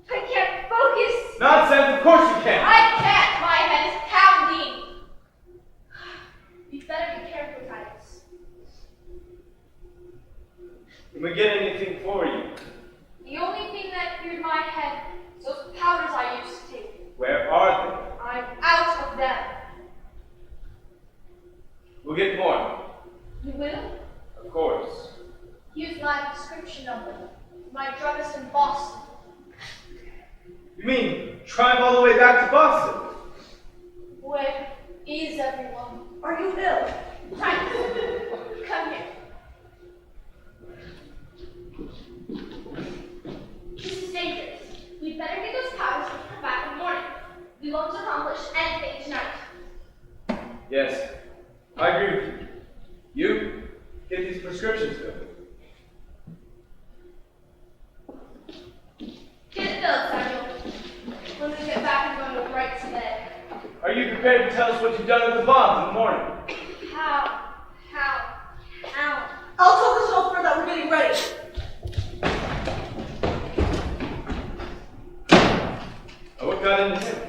I can't focus! Nonsense, of course you can. I can't! My head is pounding! You'd better be careful, Titus. Can we get anything for you? The only thing that cleared my head is those powders I used to take. Where are I'm out of them. they? We'll get more. You will? Of course. Here's my prescription number. My druggist in Boston. You mean drive all the way back to Boston? Where is everyone? Are you ill? Titus, come here. This is dangerous. We'd better get those powders and come back in the morning. We won't accomplish anything tonight. Yes, I agree with you. You get these prescriptions filled. Get it filled, Samuel. When we get back, I'm going to write to bed. Are you prepared to tell us what you've done with the bonds in the morning? How? I'll tell the chauffeur that we're getting ready. Oh, what got into him?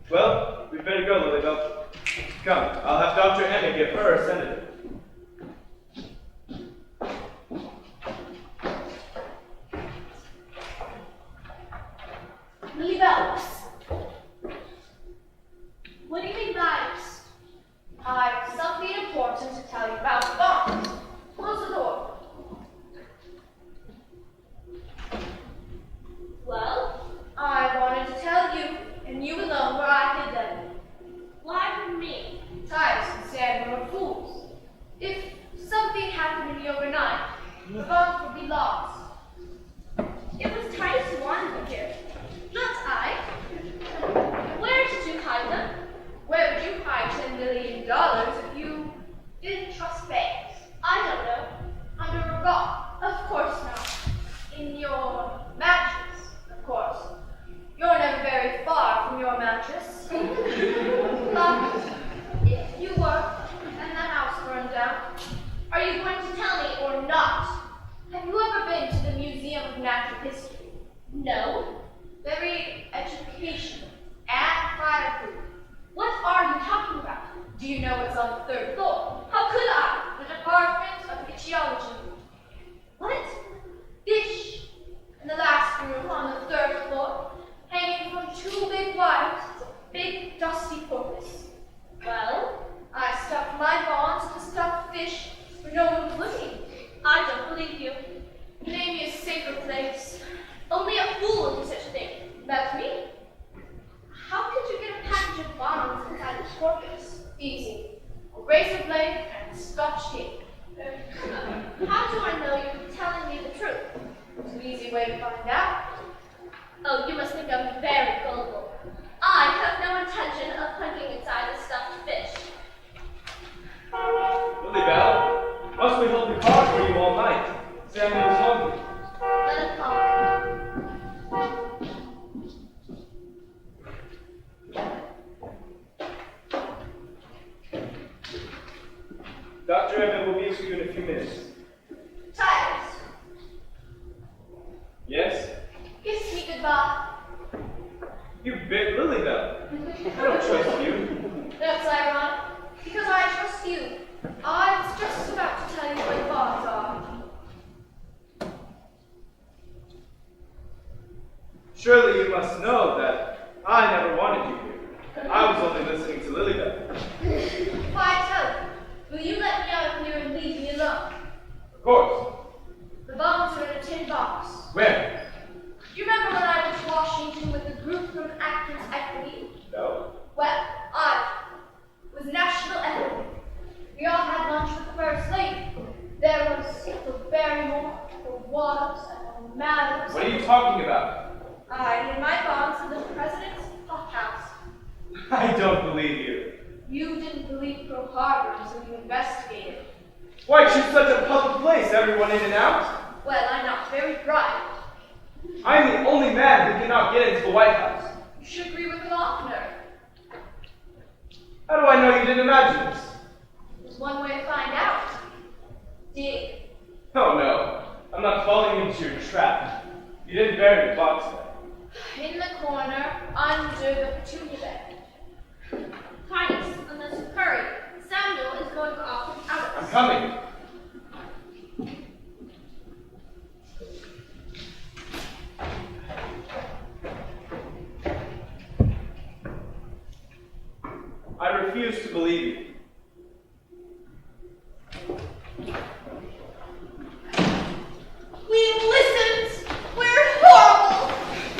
Well, we'd better go, Lillybelle. Come, I'll have Dr. Emmett give her a sedative. Lillybelle. What do you mean by this? I've something important to tell you about the bonds. Close the door. Well, I wanted to tell you, and you alone, where I hid them. Why from me? Titus and Sam were fools. If something happened to me overnight, the bonds would be lost. It was Titus who wanted them here, not I. Where did you hide them? Where would you hide $10 million if you didn't trust banks? I don't know. Under a rock? Of course not. In your mattress? Of course. You're never very far from your mattress. If you were, and the house burned down, are you going to tell me or not? Have you ever been to the Museum of Natural History? No. Very educational and fireproof. What are you talking about? Do you know what's on the 3rd floor? How could I? The Department of Ichthyology. What? Fish. In the last room, razor blade and Scotch tape. How do I know you're telling me the truth? It's an easy way to find out. Oh, you must think I'm very gullible. I have no intention of hunting inside the stuffed fish. Lillybelle, must we hold the car for you all night? Sammy was hungry. Let him call. Dr. Emmett will be with you in a few minutes. Titus, Yes? kiss me goodbye. You bit Lillybelle. I don't trust you. That's ironic, because I trust you. I was just about to tell you where the bonds are. Surely you must know that I never wanted you here. I was only listening to Lillybelle. If I tell you, will you let me out of here and leave me alone? Of course. The bonds are in a tin box. Where? Do you remember when I went to Washington with a group from Actors Equity? No. Well, I was National Equity. We all had lunch with the First Lady. There was the Barrymore, the Waters, and the Madams. What are you talking about? I hid my bonds in the President's hothouse. I don't believe you. You didn't believe Pearl Harbor until you investigated. Why choose such a public place, everyone in and out? Well, I'm not very bright. I'm the only man who cannot get into the White House. You should agree with the Lochner. How do I know you didn't imagine this? There's one way to find out. Dig. Oh no, I'm not falling into your trap. You didn't bury the box there. In the corner, under the petunia bed. Titus, unless you hurry, Samuel is going off without I'm us. coming. I refuse to believe you. We listened! We're horrible!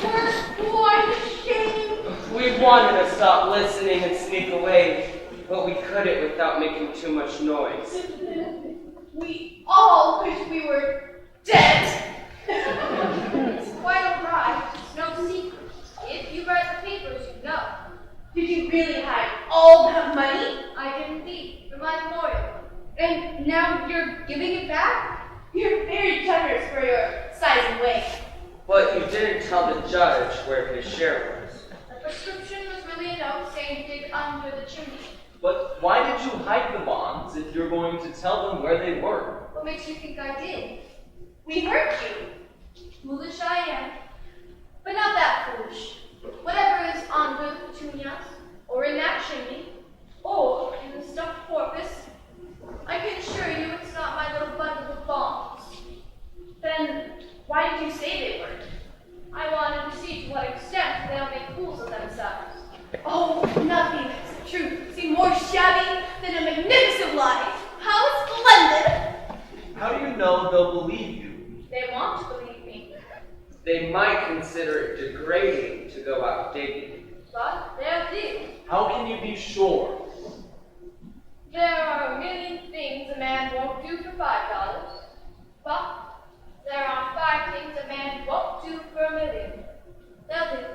We're quite ashamed! We wanted to stop listening and sneak away, but we couldn't without making too much noise. We all wish we were dead! It's quite alright. It's no secret. If you read the papers, you know. Did you really hide all that money? I did indeed, for my memorial. And now you're giving it back? You're very generous for your size and weight. But you didn't tell the judge where his share was. The prescription was really a note saying dig under the chimney. But why did you hide the bonds if you're going to tell them where they were? What makes you think I did? We hurt you. Foolish I am. But not that foolish. Whatever is under the petunias, or in that chimney, or in the stuffed porpoise, I can assure you it's not my little bundle of bombs. Then why did you say they were? I wanted to see to what extent they'll make fools of themselves. Oh, nothing makes the truth seem more shabby than a magnificent lie. How splendid! How do you know they'll believe you? They want to believe me, They might consider it degrading to go out digging. but they'll do. How can you be sure? There are a million things a man won't do for $5, but there are 5 things a man won't do for $1 million. They'll do.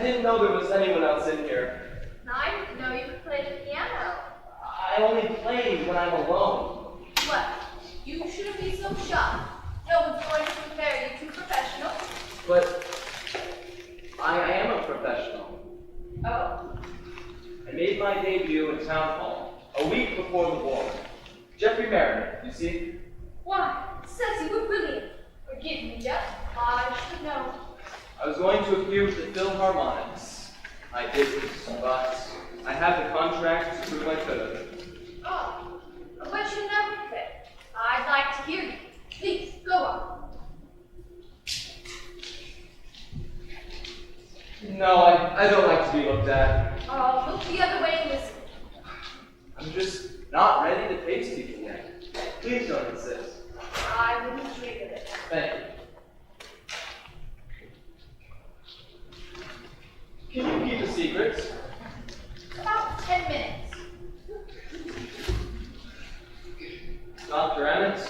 didn't know there was anyone else in here. I didn't know you could play the piano. I only play when I'm alone. What? You shouldn't be so shocked. No one's going to compare you to a professional. But I am a professional. Oh. I made my debut in town hall a week before the war. Jeffrey Mariner, you see? Why? Says you were brilliant. Forgive me, Jeff. I should know. I was going to appear with the Philharmonics. I didn't, but I had the contract to prove I could. Oh. But you never quit. I'd like to hear you. Please, go on. No, I don't like to be looked at. Oh, look the other way and listen. I'm just not ready to face people yet. Please don't insist. I wouldn't dream of it. Thank you. Can you keep a secret? About 10 minutes. Dr. Emmett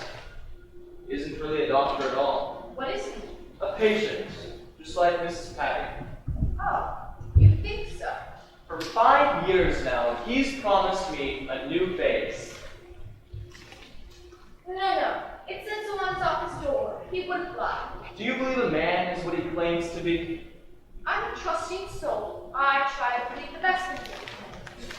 isn't really a doctor at all. What is he? A patient, just like Mrs. Paddy. Oh, you think so? For 5 years now, he's promised me a new face. No. It said so on his office door. He wouldn't lie. Do you believe a man is what he claims to be? I'm a trusting soul. I try to believe the best in him.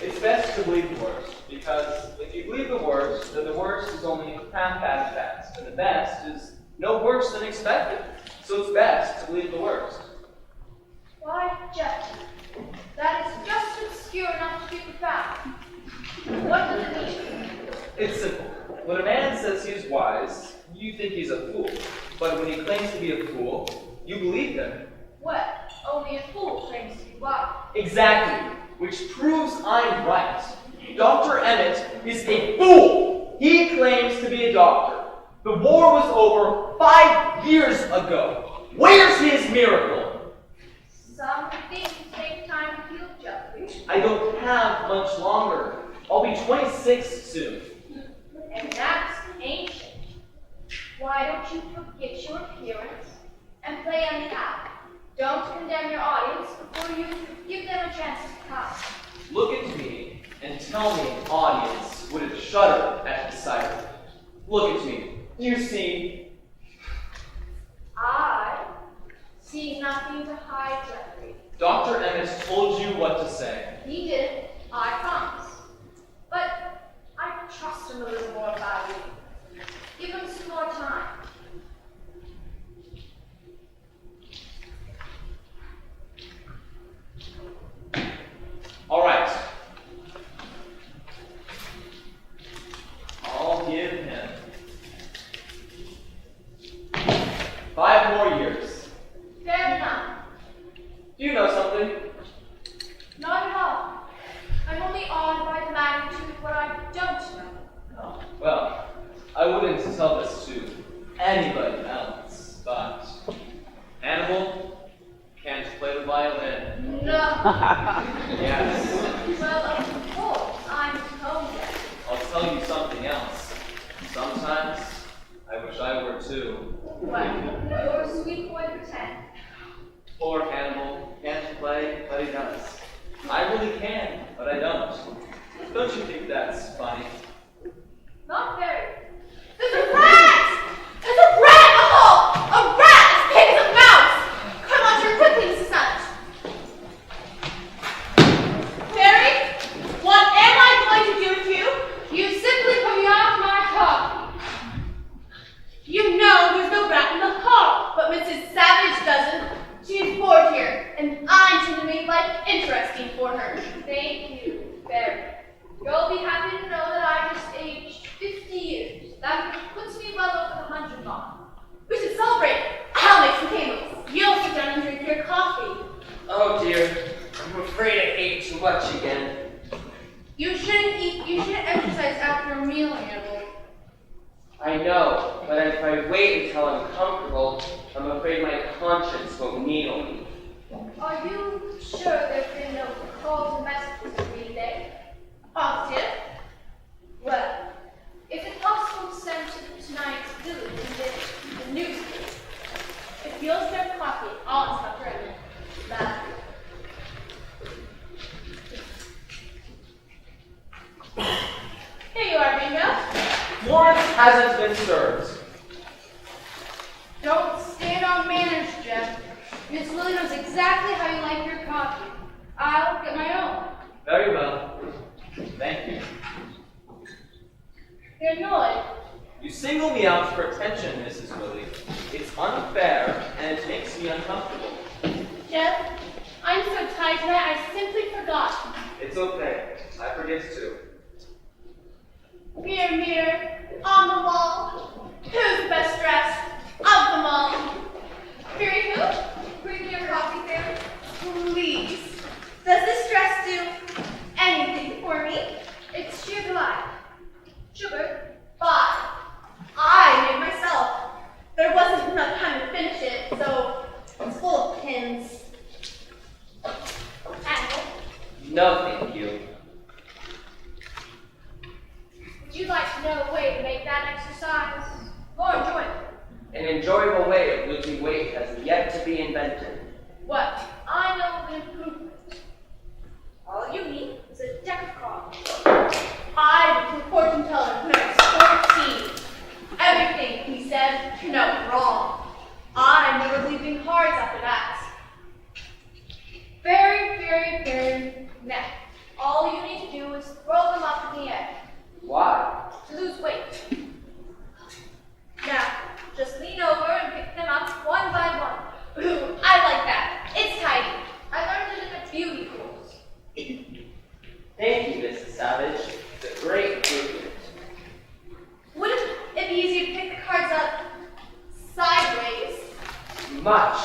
It's best to believe the worst, because if you believe the worst, then the worst is only half as bad, and the best is no worse than expected. So it's best to believe the worst. Why, Jeff? That is just obscure enough to be profound. What does it mean? It's simple. When a man says he's wise, you think he's a fool. But when he claims to be a fool, you believe him. What? Only a fool claims to be wise. Exactly. Which proves I'm right. Dr. Emmett is a fool. He claims to be a doctor. The war was over 5 years ago. Where's his miracle? Some things take time to heal, Jeffrey. I don't have much longer. I'll be 26 soon. And that's ancient. Why don't you forget your appearance and play on the app? Don't condemn your audience before you give them a chance to come. Look at me and tell me an audience wouldn't shudder at the sight of it. Look at me. Do you see? I see nothing to hide, Jeffrey. Dr. Emmett told you what to say. He did, I promise. But I trust him a little more about you. Give him some more time. All right. I'll give him 5 more years. Fair enough. Do you know something? Not at all. I'm only awed by the magnitude of what I don't know. Oh, well, I wouldn't tell this to anybody else, but Hannibal can't play the violin. No. Yes. Well, of course, I'm Kamden. I'll tell you something else. Sometimes I wish I were too. Well, you're a sweet boy to pretend. Poor Hannibal can't play, but he does. I really can, but I don't. Don't you think that's funny? Not very. There's a rat! There's a rat in the hole! A rat as big as a mouse! Come on, turn quickly, Mrs. Savage. Mary, what am I going to do with you? You simply put me off my car. You know there's no rat in the hall, but Mrs. Savage doesn't. She's bored here, and I intend to make life interesting for her. Thank you, Barry. You'll be happy to know that I just aged 50 years. That puts me well over the 100 mark. We should celebrate. I'll make some candles. You'll sit down and drink your coffee. Oh dear, I'm afraid I ate too much again. You shouldn't exercise after a meal, Hannibal. I know, but if I wait until I'm comfortable, I'm afraid my conscience won't needle me. Are you sure there's been no calls and messages for me today? Positive? Well, is it possible to send to tonight's village in the newspaper? If you'll serve coffee, I'll instruct her in that. hasn't been served. Don't stand on manners, Jeff. Miss Willie knows exactly how you like your coffee. I'll get my own. Very well. Thank you. You're annoyed. You single me out for attention, Mrs. Willie. It's unfair, and it makes me uncomfortable. Jeff, I'm so tired tonight, I simply forgot. It's okay. I forget too. Mirror, mirror, on the wall, who's the best dressed of them all? Mary who? Bring me your coffee, Sam. Please. Does this dress do anything for me? It's sheer delight. Sugar? 5. I made myself. There wasn't enough time to finish it, so it's full of pins. Hannibal? No, thank you. Would you like to know a way to make that exercise more enjoyable? An enjoyable way of losing weight has yet to be invented. What I know of an improvement. All you need is a deck of cards. I was a fortune teller when I was 14. Everything he said turned out wrong. I never believed in cards after that. Very, very, very next. All you need to do is throw them up in the air. Why? To lose weight. Now, just lean over and pick them up one by one. Ooh, I like that. It's tidy. I learned it in the beauty course. Thank you, Mrs. Savage. It's a great improvement. Wouldn't it be easier to pick the cards up sideways? Much.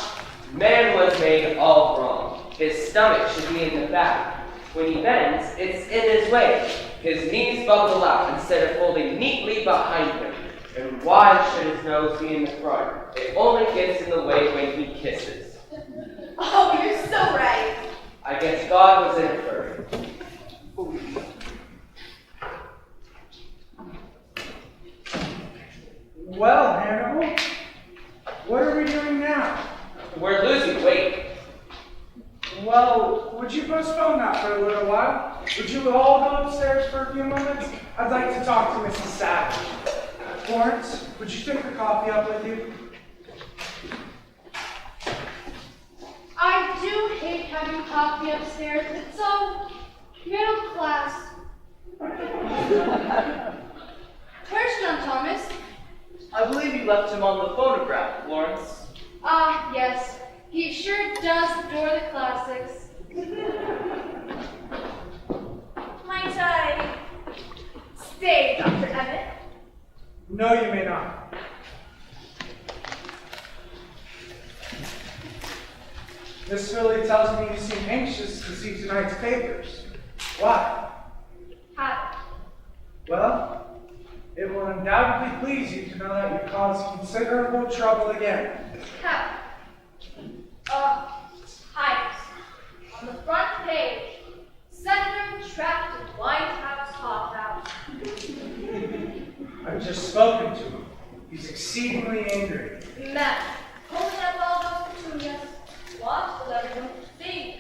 Man was made all wrong. His stomach should be in the back. When he bends, it's in his way. His knees buckle out instead of folding neatly behind him. And why should his nose be in the front? It only gets in the way when he kisses. Oh, you're so right. I guess God was in it for him. Well, Hannibal, what are we doing now? We're losing weight. Well, would you postpone that for a little while? Would you all go upstairs for a few moments? I'd like to talk to Mrs. Savage. Florence, would you take the coffee up with you? I do hate having coffee upstairs. It's so middle class. Where's John Thomas? I believe you left him on the phonograph, Florence. Ah, yes. He sure does adore the classics. Might I stay, Dr. Emmett? No, you may not. Miss Willie tells me you seem anxious to see tonight's papers. Why? Hi. Well, it will undoubtedly please you to know that you caused considerable trouble again. How? Titus. On the front page, Senator trapped in White House hothouse. I've just spoken to him. He's exceedingly angry. Matt, holding up all those petunias. What will everyone think?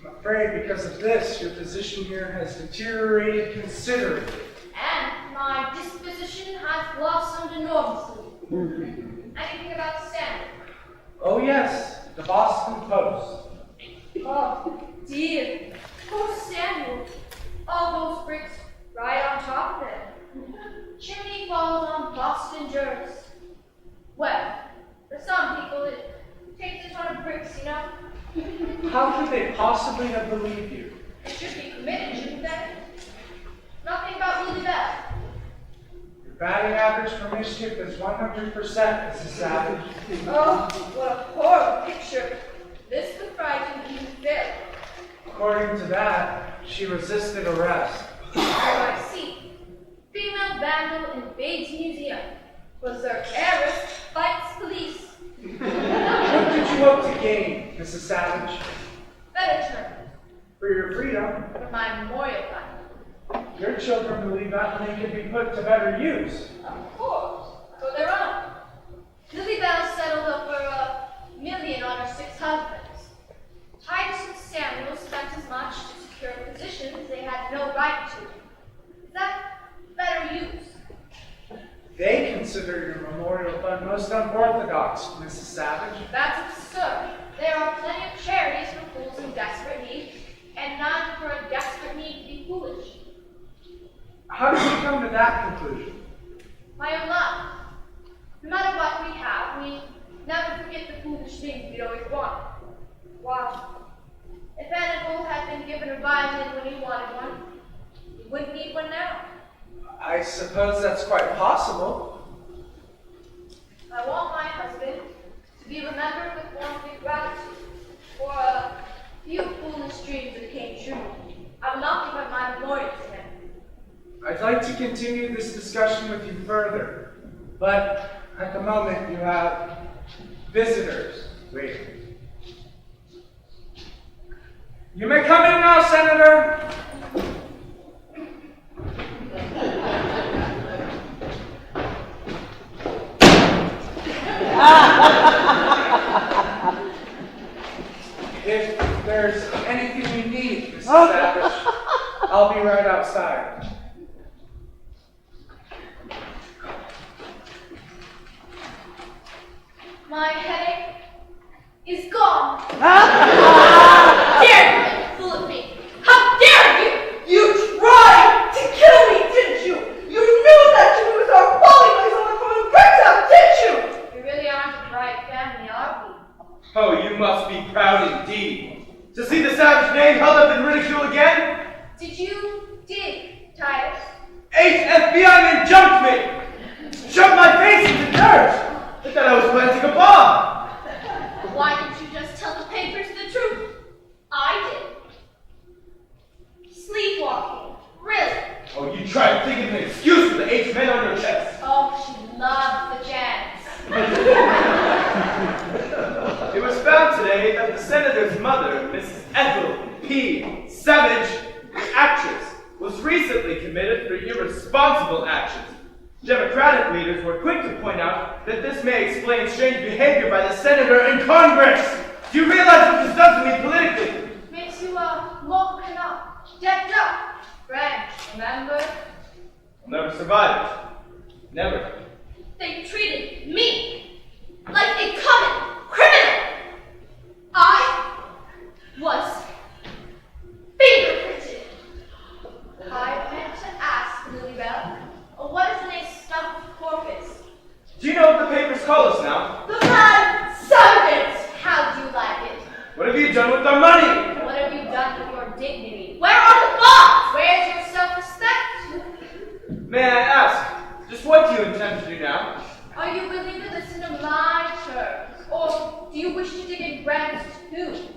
I'm afraid because of this, your position here has deteriorated considerably. And my disposition has blossomed enormously. Anything about the standard? Oh yes, the Boston Post. Oh, dear. Poor Samuel. All those bricks right on top of it. Chimney falls on Boston jurors. Well, for some people it takes a ton of bricks, you know? How could they possibly have believed you? It should be committed, shouldn't they? Nothing about Lillybelle. Your batting average for mischief is 100%, Mrs. Savage. Oh, what a horrible picture. This would frighten even Phil. According to that, she resisted arrest. Oh, I see. Female vandal invades museum. Berserk heiress fights police. What did you hope to gain, Mrs. Savage? Better term. For your freedom, For my memorial fund. your children believe that money can be put to better use. Of course. For their own. Lillybelle settled over $1 million on her 6 husbands. Titus and Samuel spent as much to secure positions they had no right to. Is that better use? Most unorthodox, Mrs. Savage. That's absurd. There are plenty of charities for fools in desperate need, and none for a desperate need to be foolish. How did you come to that conclusion? My own luck. No matter what we have, we never forget the foolish things we'd always wanted. Why? If Hannibal had been given a violin when he wanted one, he wouldn't need one now. I suppose that's quite possible. I want my husband to be remembered with warmth and gratitude for a few foolish dreams that came true. I will not give up my memorial to him. I'd like to continue this discussion with you further, but at the moment you have visitors waiting. You may come in now, Senator. If there's anything you need, Mrs. Savage, I'll be right outside. My headache is gone. How dare you make a fool of me? How dare you? You tried to kill me, didn't you? You knew that you was our folly by someone from the bricks up, didn't you? We really aren't a bright family, are we? Oh, you must be proud indeed. To see the savage name held up in ridicule again? Did you dig, Titus? 8 FBI men jumped me! Shoved my face into dirt! I thought I was planting a bomb! Why didn't you just tell the papers the truth? I did. Sleepwalking, really? Oh, you tried thinking of an excuse for the 8 men on your chest. Oh, she loved the jams. It was found today that the senator's mother, Mrs. Ethel P. Savage, the actress, was recently committed for irresponsible actions. Democratic leaders were quick to point out that this may explain strange behavior by the senator in Congress. Do you realize what this does to me politically? Makes you, woken up, decked up. French, remember? I'll never survive it. Never. They treated me like a common criminal. I was fingerprinted. I meant to ask Lillybelle, what is a stuffed corpus? Do you know what the papers call us now? The mad servants! How do you like it? What have you done with our money? What have you done with your dignity? Where are the bonds? Where's your self-respect? May I ask, just what do you intend to do now? Are you willing to listen to my terms? Or do you wish to dig in grants too?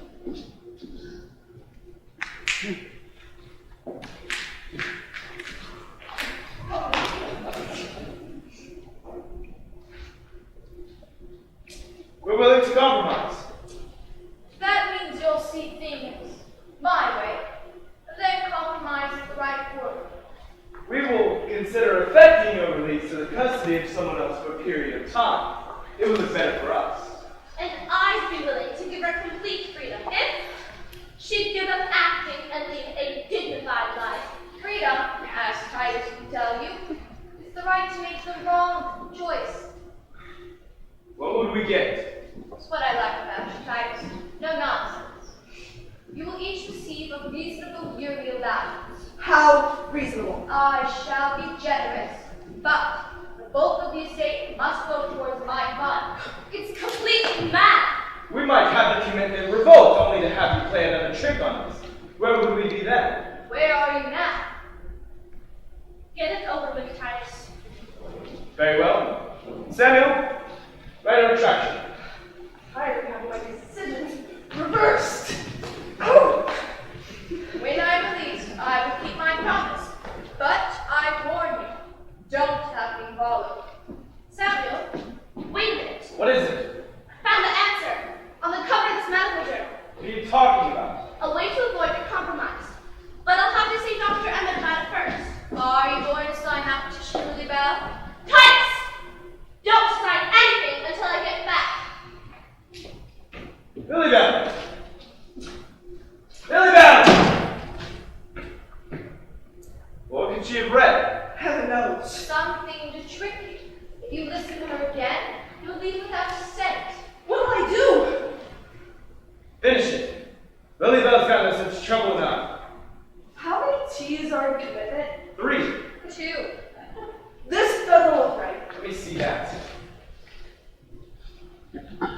We're willing to compromise. That means you'll see things my way. Then compromise is the right word. We will consider effecting your release to the custody of someone else for a period of time. It will look better for us. And I'd be willing to give her complete freedom if she'd give up acting and lead a dignified life. Freedom, as Titus can tell you, is the right to make the wrong choice. What would we get? That's what I like about you, Titus. No nonsense. You will each receive a reasonable yearly allowance. How reasonable. I shall be generous, but the bulk of the estate must go towards my fund. It's completely mad. We might have to commit a revolt only to have you play another trick on us. Where would we be then? Where are you now? Get it over with, Titus. Very well. Samuel, write a retraction. Tired of having my decisions reversed. Oh! When I'm released, I will keep my promise. But I warn you, don't have me followed. Samuel, wait a minute. What is it? Found the answer on the cover of this medical journal. What are you talking about? A way to avoid the compromise. But I'll have to see Dr. Emmett about it first. Are you going to sign that petition, Lillybelle? Titus! Don't sign anything until I get back. Lillybelle! Lillybelle! What could she have read? Heaven knows. Something to trick you. If you listen to her again, you'll Finish it. Lillybelle's gotten us into trouble enough. How many T's are in commitment? 3. 2. This doesn't look right. Let me see that.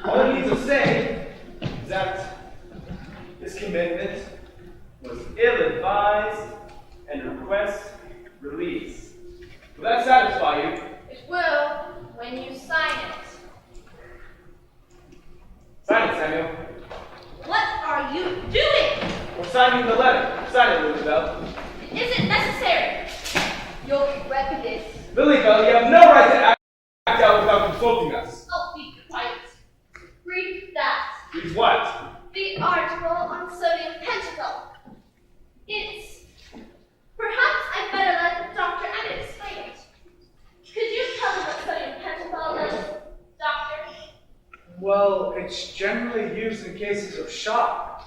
All it needs to say is that his commitment was ill-advised and requests release. Will that satisfy you? It will when you sign it. Sign it, Samuel. What are you doing? We're signing the letter. Sign it, Lillybelle. It isn't necessary. You'll regret this. Lillybelle, you have no right to act out without consulting us. Oh, be quiet. Read that. Read what? The article on sodium pentothal. It's... Perhaps I'd better let Dr. Emmett explain it. Could you tell me what sodium pentothal does, Doctor? Well, it's generally used in cases of shock.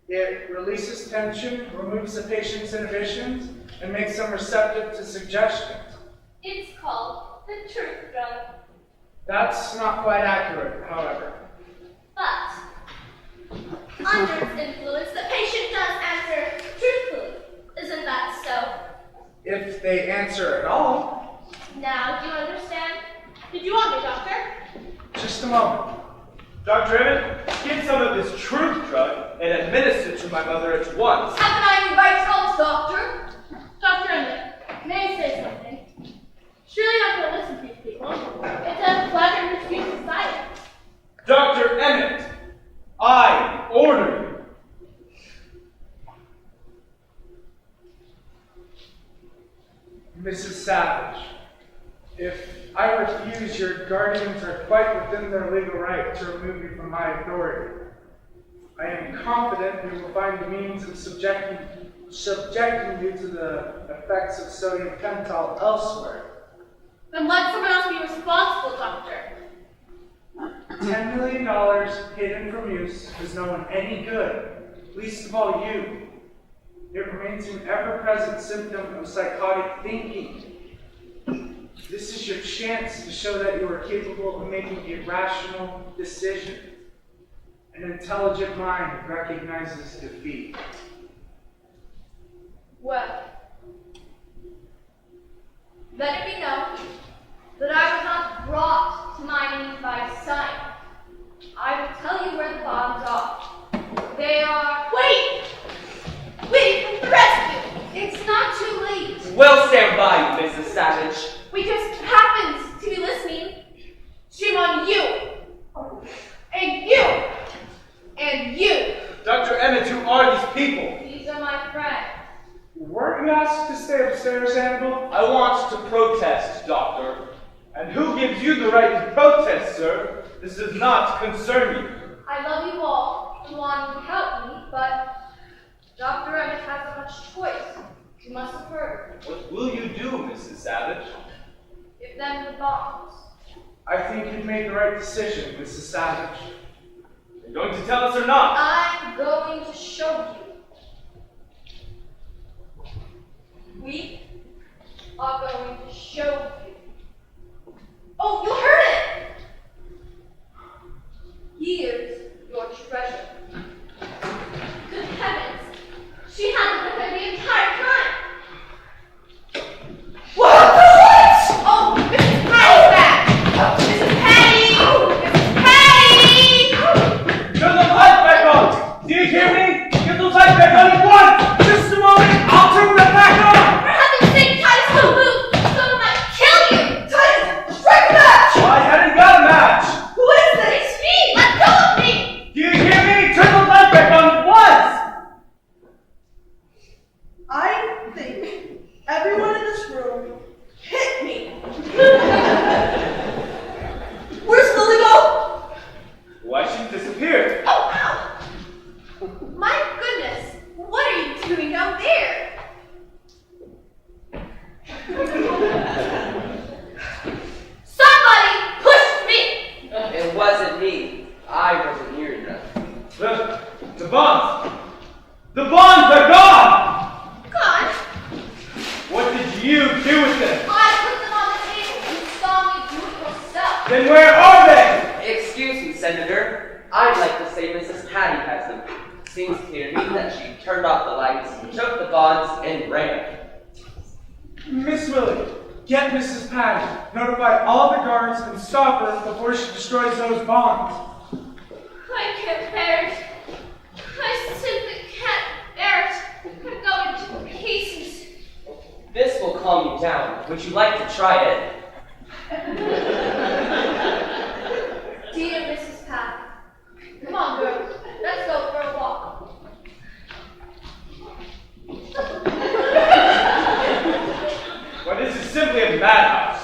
It releases tension, removes the patient's inhibitions, and makes them receptive to suggestions. It's called the truth drug. That's not quite accurate, however. But, under its influence, the patient does answer truthfully. Isn't that so? If they answer at all. Now, do you understand? Did you want me, Doctor? Just a moment. Dr. Emmett, get some of this truth drug and administer it to my mother at once. Haven't I any rights called Doctor? Dr. Emmett, may I say something? Surely not going to listen to these people. It's a flattering dispute society. Dr. Emmett, I order you. Mrs. Savage, if I refuse, your guardians are quite within their legal right to remove you from my authority. I am confident you will find the means of subjecting you to the effects of sodium pentothal elsewhere. Then let someone else be responsible, Doctor. $10 million hidden from use does no one any good, least of all you. It remains an ever-present symptom of psychotic thinking. This is your chance to show that you are capable of making a rational decision. An intelligent mind recognizes defeat. Well, let it be known that I was not brought to my knees by sight. I will tell you where the bonds are. They are... Wait! Wait, come to the rescue! It's not too late. We'll stand by you, Mrs. Savage. We just happened to be listening. Shame on you. And you. And you. Dr. Emmett, who are these people? These are my friends. Weren't you asked to stay upstairs, Hannibal? I want to protest, Doctor. And who gives you the right to protest, sir? This does not concern you. I love you all and want you to help me, but Dr. Emmett hasn't much choice. You must have heard. What will you do, Mrs. Savage? Give them the bonds. I think you've made the right decision, Mrs. Savage. Are you going to tell us or not? I'm going to show you. We are going to show you. Oh, you heard it! Here's your treasure. Good heavens, she had it with her the entire time. What? Oh, Mrs. Paddy's back! Mrs. Paddy! Mrs. Paddy! Turn the light back on! Do you hear me? Get the light back on at once! Just a moment, I'll turn them back on! For heaven's sake, Titus, don't move! Someone might kill you! Titus, strike a match! I hadn't got a match! Who is this? It's me! Let go of me! Do you hear me? Turn the light back on at once! I think everyone in this room hit me. Where's Lillybelle? Why, she disappeared. Oh, ow! My goodness, what are you doing down there? Somebody pushed me! It wasn't me. I wasn't near enough. The bonds! The bonds are gone! God, What did you do with them? I put them on the table. You saw me do it yourself. Then where are they? Excuse me, Senator. I'd like to say Mrs. Paddy has them. seems clear to me that she turned off the lights, took the bonds, and ran. Miss Willie, get Mrs. Paddy. Notify all the guards and stop her before she destroys those bonds. I can't bear it. I simply can't bear it. I'm going to pieces. This will calm you down. Would you like to try it? Dear Mrs. Paddy, come on, girl. Let's go for a walk. Well, this is simply a madhouse.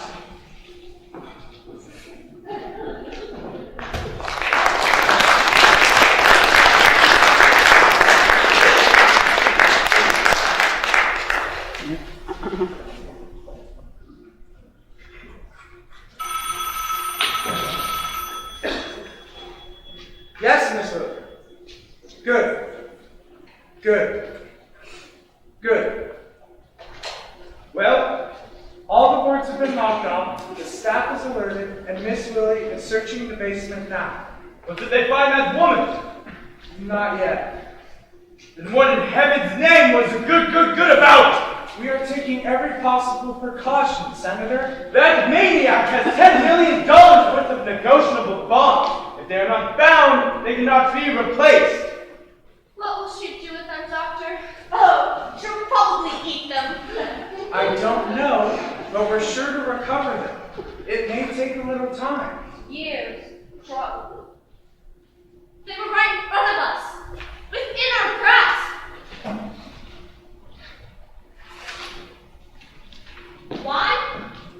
Yes, Miss Willie. Good. Good. Good. Well, all the boards have been knocked off, the staff is alerted, and Miss Willie is searching the basement now. But did they find that woman? Not yet. Then what in heaven's name was the good about it? We are taking every possible precaution, Senator. That maniac has $10 million worth of negotiable bonds. If they are not found, they cannot be replaced. What will she do with them, Doctor? Oh, she'll probably eat them. I don't know, but we're sure to recover them. It may take a little time. Years, probably. They were right in front of us, within our grasp. Why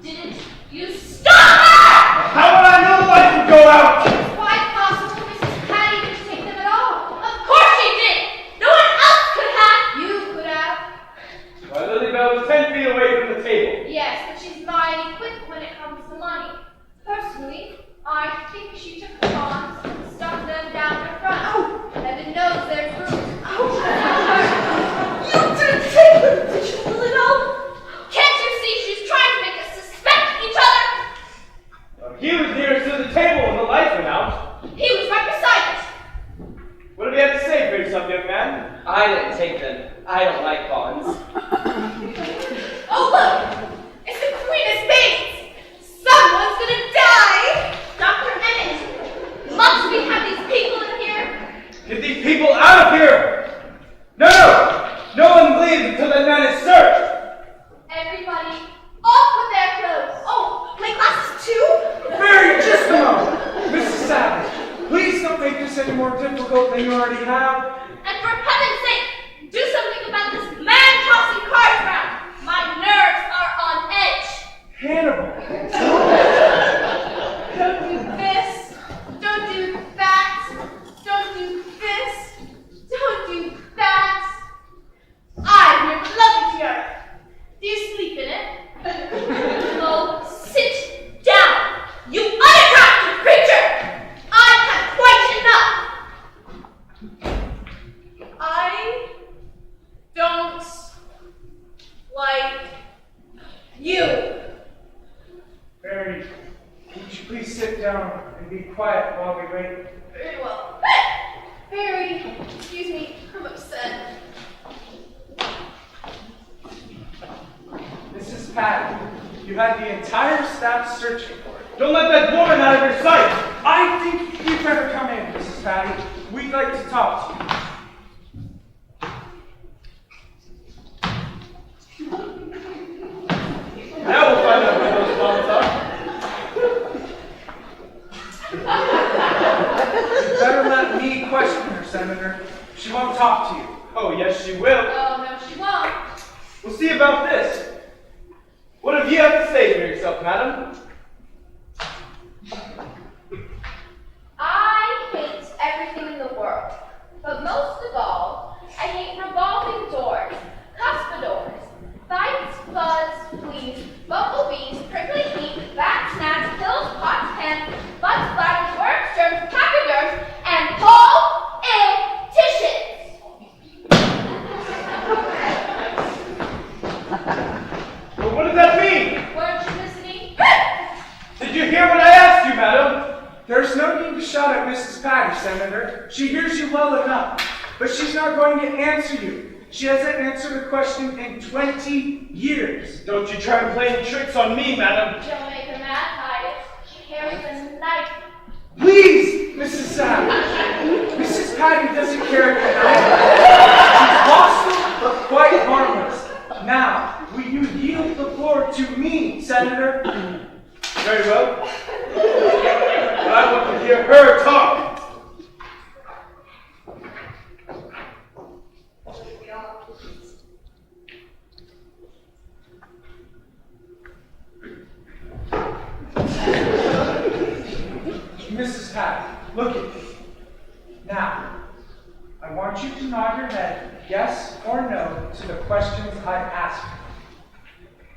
didn't you stop her? How would I know the lights would go out? It's quite possible Mrs. Paddy didn't take them at all. Of course she did. No one else could have. You could have. Why, Lillybelle was 10 feet away from the table. Yes, but she's mighty quick when it comes to money. Personally, I think she took the bonds and stuffed them down her front. Heaven knows they're bruised. You didn't take them, did you, Lillybelle? Can't you see she's trying to make us suspect each other? He was nearest to the table when the lights went out. He was right beside us. What do you have to say for yourself, young man? I didn't take them. I don't like bonds. Oh, look! It's the Queen of Spades! Someone's gonna die! Dr. Emmett! Must we have these people in here? Get these people out of here! No! No one leaves until that man is searched! Everybody, off with their clothes! Oh, my glasses too? Mary, just a moment. Mrs. Savage, please don't make this any more difficult than you already have. And for heaven's sake, do something about this man tossing cards around! My nerves are on edge! Hannibal. Don't do this! Don't do that! Don't do this! Don't do that! I'm your beloved here! Do you sleep in it? Oh, sit down, you unattractive creature! I've had quite enough! I don't like you. Mary, would you please sit down and be quiet while we wait? Very well. Barry, excuse me, I'm upset. Mrs. Paddy, you had the entire staff searching for it. Don't let that woman out of your sight! I think you'd better come in, Mrs. Paddy. We'd like to talk to you. Now we'll find out where those bonds are. You better let me question her, Senator. She won't talk to you. Oh, yes, she will. Oh, no, she won't. We'll see about this. What have you have to say for yourself, madam? I hate everything in the world, but most of all, I hate revolving doors, cuspidors, fights, buzz, fleas, bumblebees, prickly heat, bats, gnats, pills, pots, pans, butts, bladders, worms, germs, pachyderms, and politicians. Well, what does that mean? Weren't you listening? Did you hear what I asked you, madam? There's no need to shout at Mrs. Paddy, Senator. She hears you well enough. but she's not going to answer you. She hasn't answered a question in 20 years. Don't you try and play any tricks on me, madam. Don't make her mad, Titus. She carries a knife. Please, Mrs. Savage. Mrs. Paddy doesn't carry a knife. She's hostile, but quite harmless. Now, will you yield the floor to me, Senator? Very well. But I want to hear her talk. Mrs. Paddy, look at me. Now, I want you to nod your head yes or no to the questions I asked you.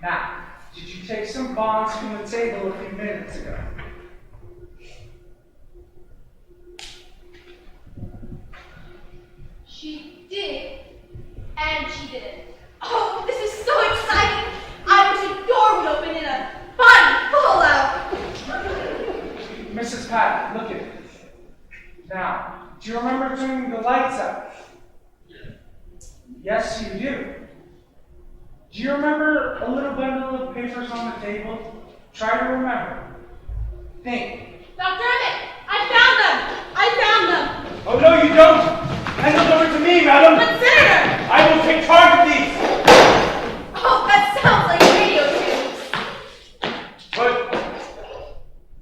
Now, did you take some bonds from the table a few minutes ago? She did, and she didn't. Oh, this is so exciting! I wish a door would open and a body fall out. Mrs. Paddy, look at me. Now, do you remember turning the lights out? Yes, you do. Do you remember a little bundle of papers on the table? Try to remember. Think. Dr. Emmett, I found them! I found them! Oh, no, you don't. Hand those over to me, madam. But Senator! I will take charge of these. Oh, that sounds like radio tunes. But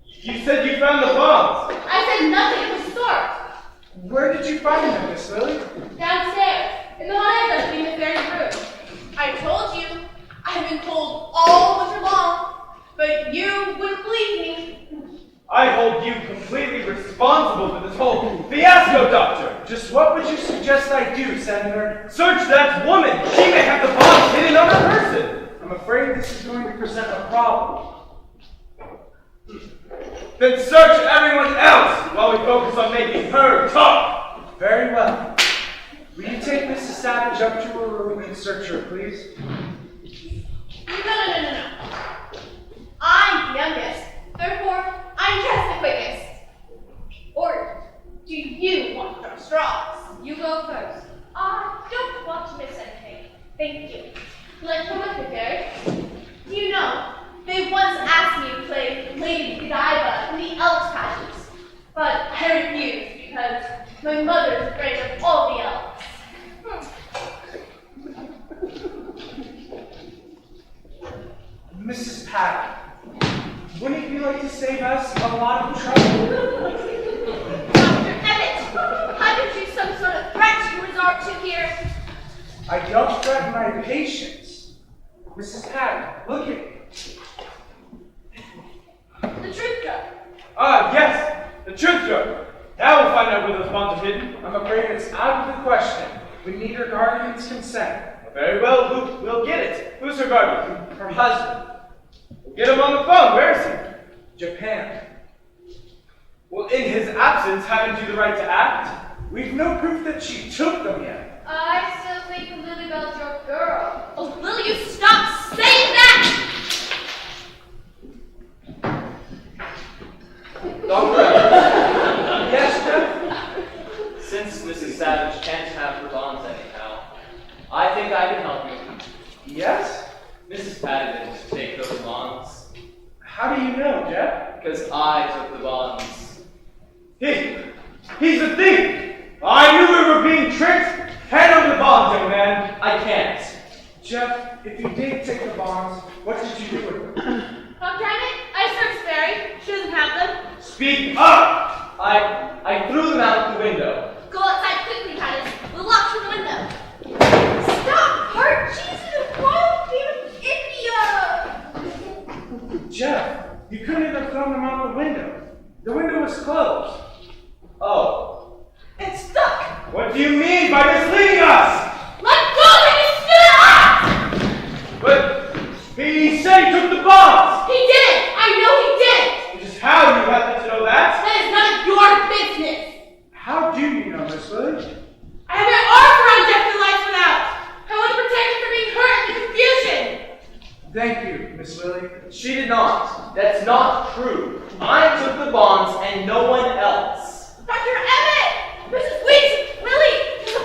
you said you found the bombs. I said nothing of the sort. Where did you find them, Miss Lily? Downstairs, in the library in the very room. I told you. I've been told all winter long, but you wouldn't believe me. I hold you completely responsible for this whole fiasco, Doctor. Just what would you suggest I do, Senator? Search that woman. She may have the bombs hidden on her person. I'm afraid this is going to present a problem. Then search everyone else while we focus on making her talk. Very well. Will you take Mrs. Savage up to her room and search her, please? No. I'm the youngest, therefore I'm just the quickest. Or do you want to throw straws? You go first. I don't want to miss anything. Thank you. Let's go with it, Gary. Do you know, they once asked me to play Lady Godiva in the elves pageants, but I refused because my mother is afraid of all the elves. Mrs. Paddy, wouldn't you like to save us a lot of trouble? Dr. Emmett, haven't you some sort of threat to resort to here? I don't threaten my patients. Mrs. Paddy, look at me. The truth jar. Ah, yes, the truth jar. Now we'll find out where those bombs are hidden. I'm afraid it's out of the question. We need her guardian's consent. Very well, we'll get it. Who's her guardian? Her husband. We'll get him on the phone. Where is he? Japan. Well, in his absence, haven't you the right to act? We've no proof that she took them yet. I still think Lillybelle's your girl. Oh, will you stop saying that? Doctor, Yes, Jeff? since Mrs. Savage can't have her bonds anyhow, I think I can help you. Yes? Mrs. Paddy didn't take those bonds, How do you know, Jeff? because I took the bonds. He's a thief! I knew we were being tricked! Hand over the bonds, young man! I can't. Jeff, if you did take the bonds, what did you do with them? Dr. Emmett, I searched Barry. She doesn't have them. Speak up! I threw them out the window. Go outside quickly, Titus. We'll lock through the window. Stop! Her cheese is a royal queen of India! Jeff, you couldn't have thrown them out the window. The window was closed. Oh, It's stuck! What do you mean by misleading us? Let go of it, you stupid! But he said he took the bonds! He did! I know he did! Which is how you happen to know that? That is none of your business! How do you know, Miss Lily? I have my arm around Jeff when the lights went out! I want to protect him from being hurt in the confusion! Thank you, Miss Lily. she did not. That's not true. I took the bonds and no one else. Dr. Emmett! Mrs. Weeks! Willie! There's a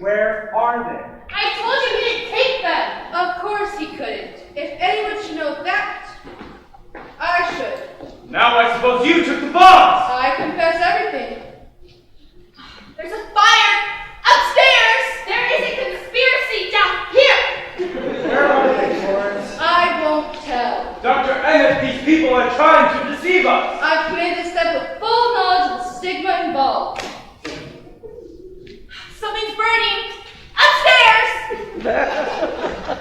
Where are they? I told you he didn't take them. Of course he couldn't. If anyone should know that, I should. Now I suppose you took the bonds! I confess everything. There's a fire upstairs. There is a conspiracy down here. Where are they, Florence? I won't tell. Dr. Emmett, these people are trying to deceive us! I've committed this step with full knowledge of the stigma involved. Something's burning upstairs.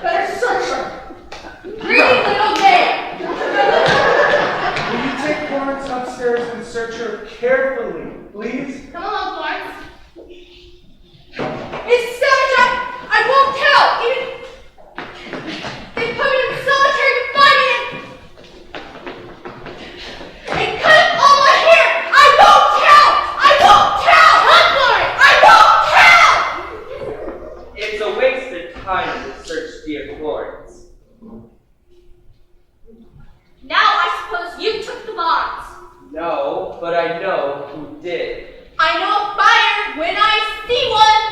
Better search her. Greedy little man. Will you take Florence upstairs and search her carefully, please? Come along, Florence. It's savage. I won't tell. Even they put me in solitary confinement and cut up all my hair. I won't tell. I won't tell. Hunt for it. I won't tell. It's a wasted time to search dear Florence. Now I suppose you took the bonds. No, but I know who did. I know a fire when I see one.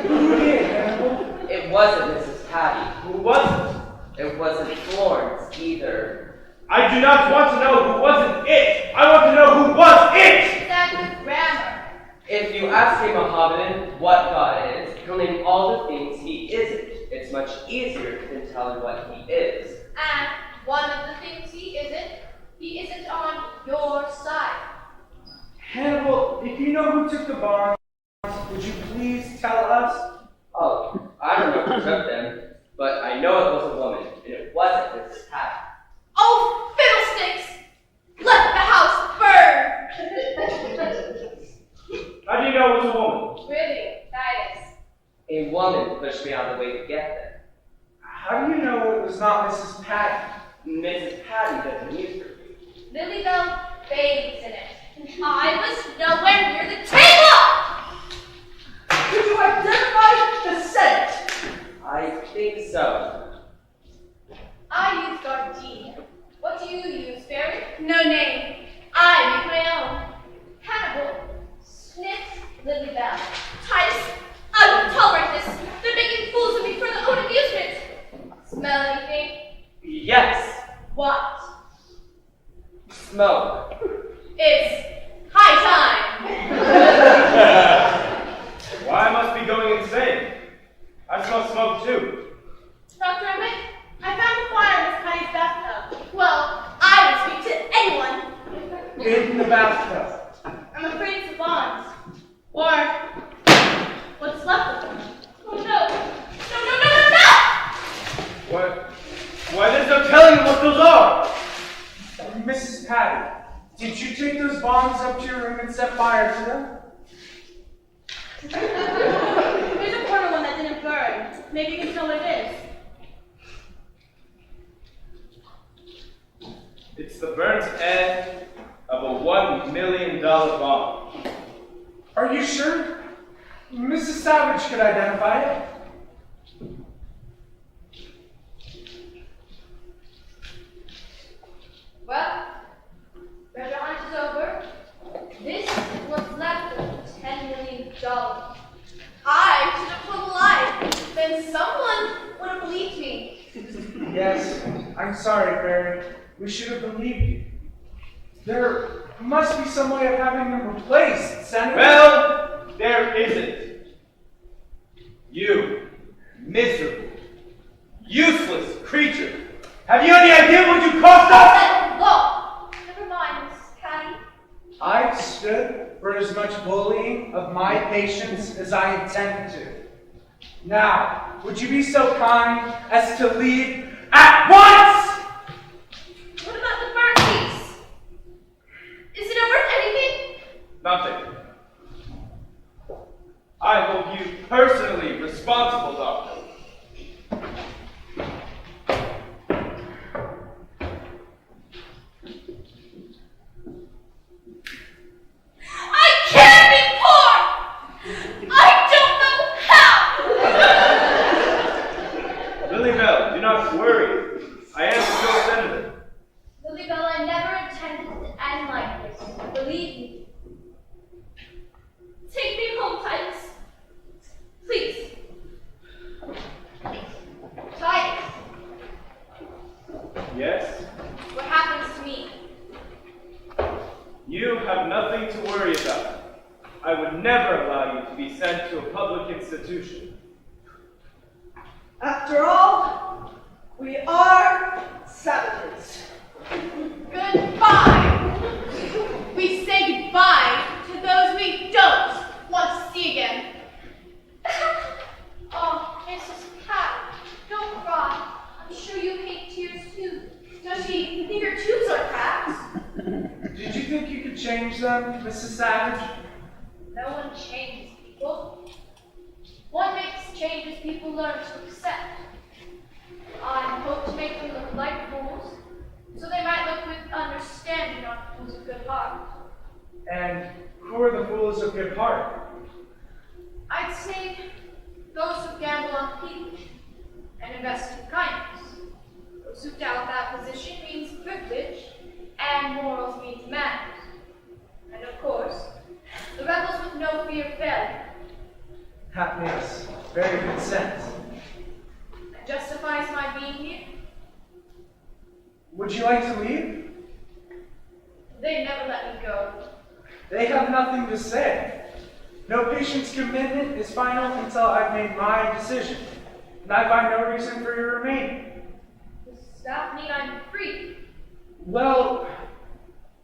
Who did, Hannibal? It wasn't Mrs. Paddy. Who wasn't? It wasn't Florence either. I do not want to know who wasn't it! I want to know who was it! That's the grammar. If you ask a Mohammedan what God is, he'll name all the things he isn't. It's much easier than telling what he is. And one of the things he isn't on your side. Hannibal, if you know who took the bonds, would you please tell us? Oh, I don't know who took them, but I know it was a woman, and it wasn't Mrs. Paddy. Oh, fiddlesticks! Let the house burn! How do you know it was a woman? Really, Titus. A woman pushed me out of the way to get them. How do you know it was not Mrs. Paddy? Mrs. Paddy doesn't use her. Lillybelle bathes in it. I was nowhere near the table! Could you identify the scent? I think so. I use gardenia. What do you use, Fairy? No name. I make my own. Hannibal. Sniff Lillybelle. Titus, I won't tolerate this. They're making fools of me for their own amusement. Smell anything? Yes, What? smoke. It's high time. Why I must be going insane? I smell smoke too. Dr. Emmett, I found a fire in Miss Paddy's bathtub. Well, I would speak to anyone. In the bathtub. I'm afraid it's the bonds. Or what's left of them. Oh no. No! What? Why, there's no telling what those are! Mrs. Paddy, did you take those bonds up to your room and set fire to them? Here's a corner one that didn't burn. Maybe you can tell what it is. It's the burnt end of a $1 million bond. Are you sure? Mrs. Savage could identify it. Well, treasure hunt is over. This is what's left of $10 million. I should have told a lie. Then someone would have believed me. Yes, I'm sorry, Fairy. We should have believed you. There must be some way of having them replaced, Senator. Well, there isn't. You, miserable, useless creature. Have you any idea what you cost us? Look, never mind, Miss Paddy. I've stood for as much bullying of my patients as I intend to. Now, would you be so kind as to leave at once? What about the bird piece? Is it worth anything? Nothing. I hold you personally responsible, Doctor. I can't be poor! I don't know how! Lillybelle, do not worry. I am still senator. Lillybelle, I never intended to end like this. Believe me. Take me home, Titus. Please. public institution. After all, we are savages. Goodbye! We say goodbye to those we don't want to see again. Oh, Mrs. Paddy, don't cry. I'm sure you hate tears too. Does she think her tubes are cracked? Did you think you could change them, Mrs. Savage? No one changes people. One makes changes people learn to accept. I hope to make them look like fools, so they might look with understanding on fools of good heart. And who are the fools of good heart? I'd say those who gamble on people and invest in kindness. Those who doubt that position means privilege, and morals means manners. And of course, the rebels with no fear of failure. That makes very good sense. That justifies my being here. Would you like to leave? They never let me go. They have nothing to say. No patient's commitment is final until I've made my decision. And I find no reason for your remaining. Does that mean I'm free? Well,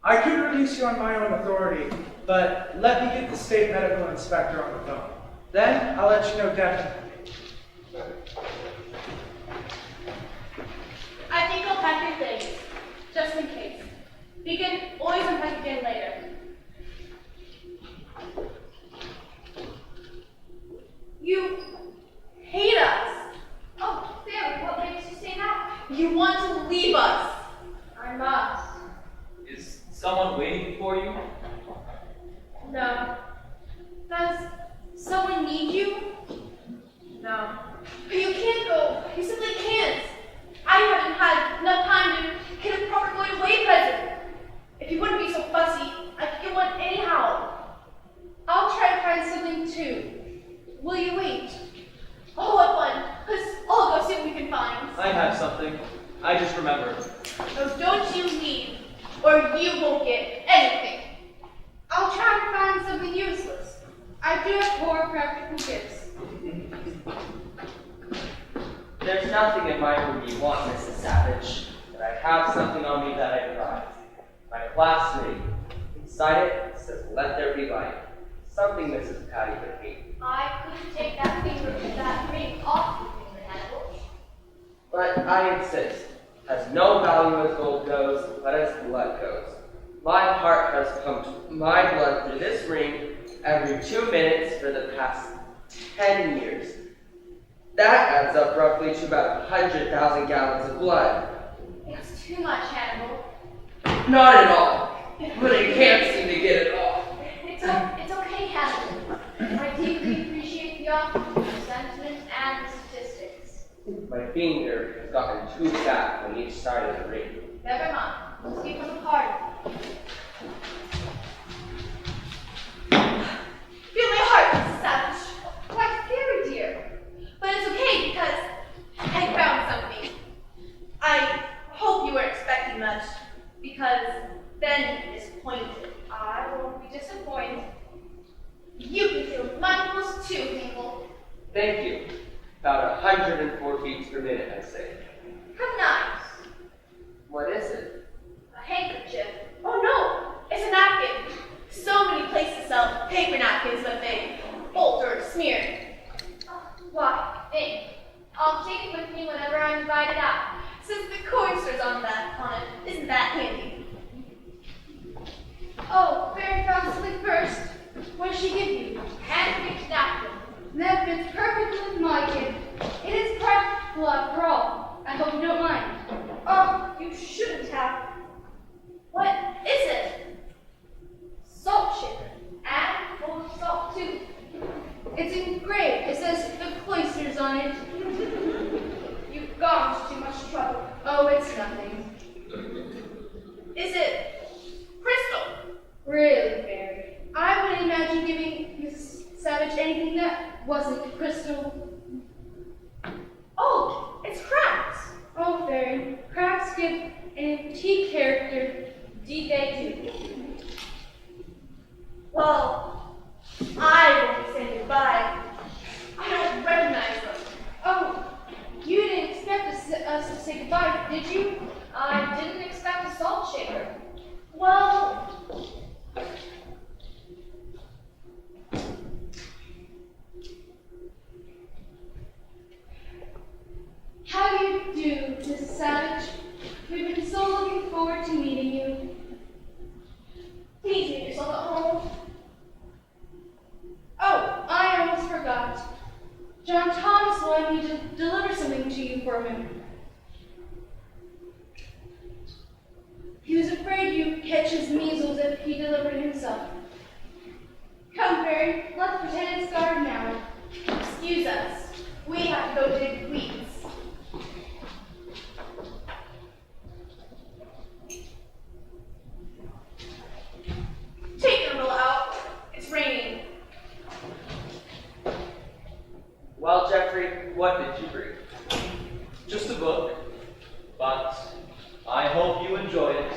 I could release you on my own authority, but let me get the state medical inspector on the phone. Then I'll let you know definitely. I think I'll pack your things, just in case. You can always unpack again later. You hate us. Oh, Barry, what makes you say that? You want to leave us. I must. Is someone waiting for you? No. Does someone need you? No. But you can't go. You simply can't. I haven't had enough time to get a proper going away present. If you wouldn't be so fussy, I could get one anyhow. I'll try to find something too. Will you wait? Oh, what fun. I'll go see what we can find. I have something. I just remembered. So don't you leave, or you won't get anything. I'll try to find something useless. I do have 4 practical gifts. There's nothing in my room you want, Mrs. Savage, but I have something on me that I prize. My class ring. Inside it says, "Let there be light." Something Mrs. Paddy would hate. I couldn't take that ring off your finger, Hannibal. But I insist. Has no value as gold goes, but as blood goes. My heart has pumped my blood through this ring every 2 minutes for the past 10 years. That adds up roughly to about 100,000 gallons of blood. It's too much, Hannibal. Not at all. But I can't seem to get it off. It's okay, Hannibal. I deeply appreciate the offer, the sentiment, and the statistics. My finger has gotten too fat on each side of the ring. Never mind. Let's give them a party. Feel my heart, Mrs. Savage. Quite scary, dear. But it's okay because I found something. I hope you weren't expecting much, because then you're disappointed. I won't be disappointed. You can feel mindfulness too, Nicole. Thank you. About 104 beats per minute, I say. How nice. What is it? A handkerchief. Oh no, it's a napkin. So many places sell paper napkins, but they fold or smear. Why, thank you. I'll take it with me whenever I'm invited out, since the Cloisters on it. Isn't that handy? Oh, Barry found something first. What did she give you? Hand-picked napkin. That fits perfectly with my gift. It is practical after all. I hope you don't mind. Oh, you shouldn't have. What is it? Salt shaker. And full of salt, too. It's engraved. It says the Cloisters on it. You've gone to too much trouble. Oh, it's nothing. Is it crystal? Really, Barry. I wouldn't imagine giving Mrs. Savage anything that wasn't crystal. Oh, it's cracks. Oh, Barry. Cracks give an antique character. They do. Well, I won't be saying goodbye. Mrs. Savage. We've been so looking forward to meeting you. Please make yourself at home. Oh, I almost forgot. John Thomas wanted me to deliver something to you for him. He was afraid you'd catch his measles if he delivered himself. Come, Fairy, let's pretend it's garden hour. Excuse us. We have to go dig weeds. Take your umbrella out. It's raining. Well, Jeffrey, what did you bring? Just a book, but I hope you enjoy it.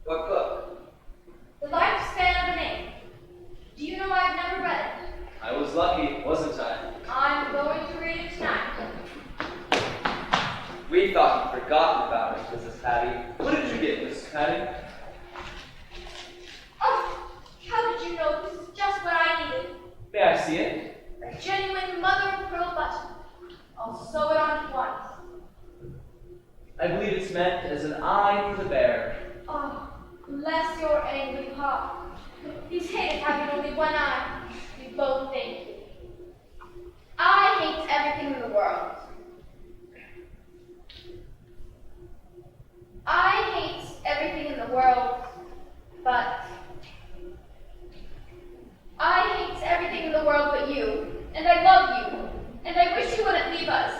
What book? The Lifespan of an Ape. Do you know I've never read it? I was lucky, wasn't I? I'm going to read it tonight. We thought you'd forgotten about it, Mrs. Paddy. What did you get, Mrs. Paddy? Oh, how did you know this is just what I needed? May I see it? A genuine mother-of-pearl button. I'll sew it on at once. I believe it's meant as an eye for the bear. Oh, bless your angry heart. He's hated having only one eye. We both thank you. I hate everything in the world. I hate everything in the world, but I hate everything in the world but you, and I love you, and I wish you wouldn't leave us.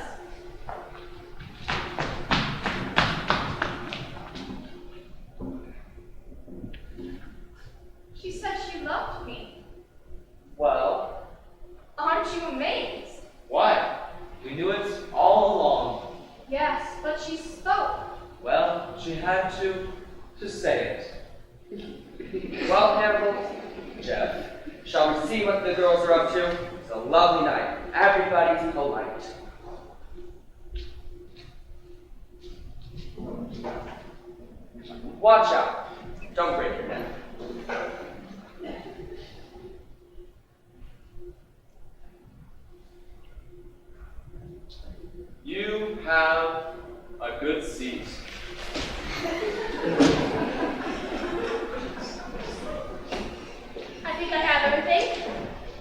She said she loved me. Well, Aren't you amazed? Why? We knew it all along. Yes, but she spoke. Well, she had to say it. well, Hannibal, Jeff, shall we see what the girls are up to? It's a lovely night. Everybody's polite. Watch out. Don't break your neck. You have a good seat. I think I have everything.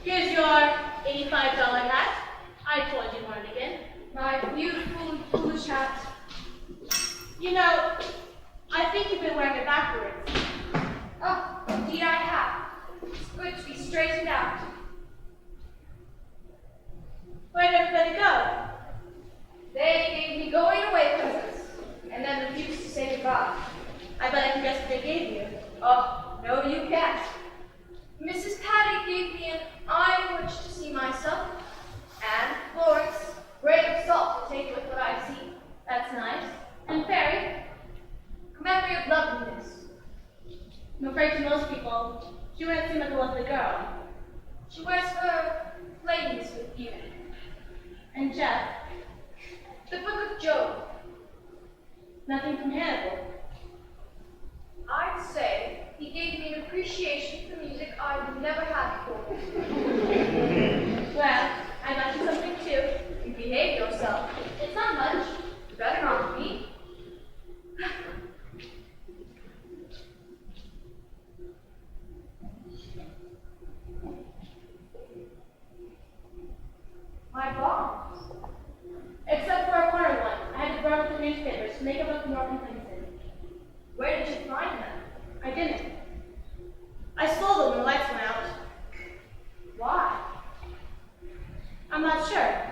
Here's your $85 hat. I told you wanted again. My beautiful and foolish hat. You know, I think you've been wearing it backwards. Oh, indeed I have. It's good to be straightened out. Where'd everybody go? They gave me going away presents, and then refused to say goodbye. I bet I can guess what they gave you. Oh, no you can't. Mrs. Paddy gave me an eye in which to see myself, and Florence, grain of salt to take with what I see. That's nice. And Fairy? A memory of loveliness. I'm afraid to most people, she wouldn't seem like a lovely girl. She wears her ladies with beauty. And Jeff? The Book of Job. Nothing from Hannibal. I'd say he gave me an appreciation for music I've never had before. Well, I got you something too. You behave yourself. It's not much. You better not with me. My bombs. Except for a corner one. I had to burn with the newspapers to make it look more convincing. Where did you find them? I didn't. I stole them when the lights went out. Why? I'm not sure.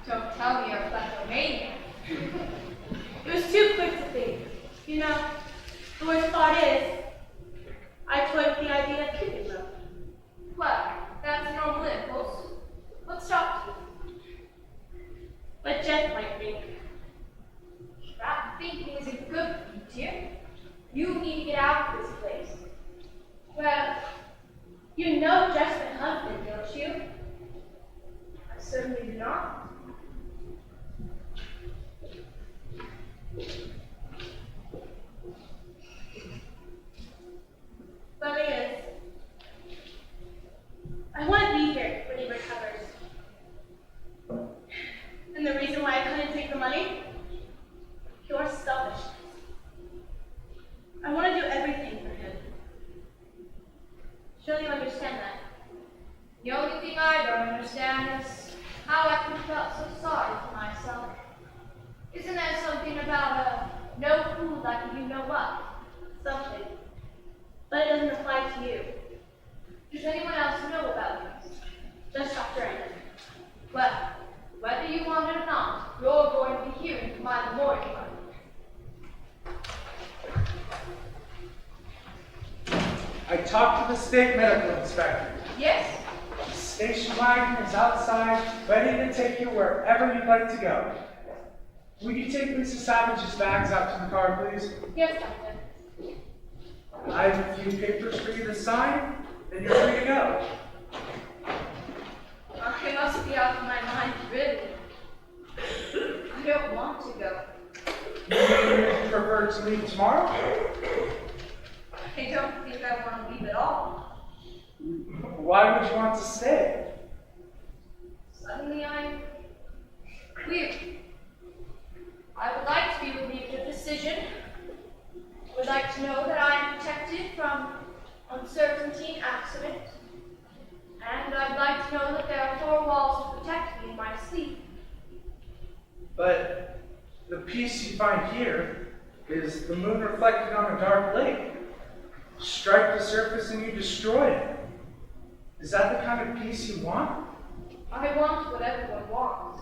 Don't tell me you're a kleptomaniac. It was too quick to think. You know, the worst part is, I toyed with the idea of Kuykendall. Well, that's a normal impulse. What stopped you? What Jeff might think. That thinking isn't good for you, dear. You need to get out of this place. Well, you know Jeff's my husband, don't you? I certainly do not. But it is. I want to be here when he recovers. And the reason why I couldn't take the money? how I could have felt so sorry for myself. Isn't there something about no food like you know what? Something. But it doesn't apply to you. Does anyone else know about this? Just Dr. Emmett. Well, whether you want it or not, you're going to be hearing from my memorial fund. I talked to the state medical inspector. Yes? The station wagon is outside, ready to take you wherever you'd like to go. Will you take Mrs. Savage's bags out to the car, please? Yes, Doctor. I have a few papers for you to sign, then you're free to go. I must be out of my mind, really. I don't want to go. You prefer to leave tomorrow? I don't think I want to leave at all. Why would you want to stay? Suddenly I'm weary. I would like to be relieved of decision. I would like to know that I am protected from uncertainty and accident. And I'd like to know that there are four walls to protect me in my sleep. But the peace you find here is the moon reflected on a dark lake. Strike the surface and you destroy it. Is that the kind of peace you want? I want what everyone wants.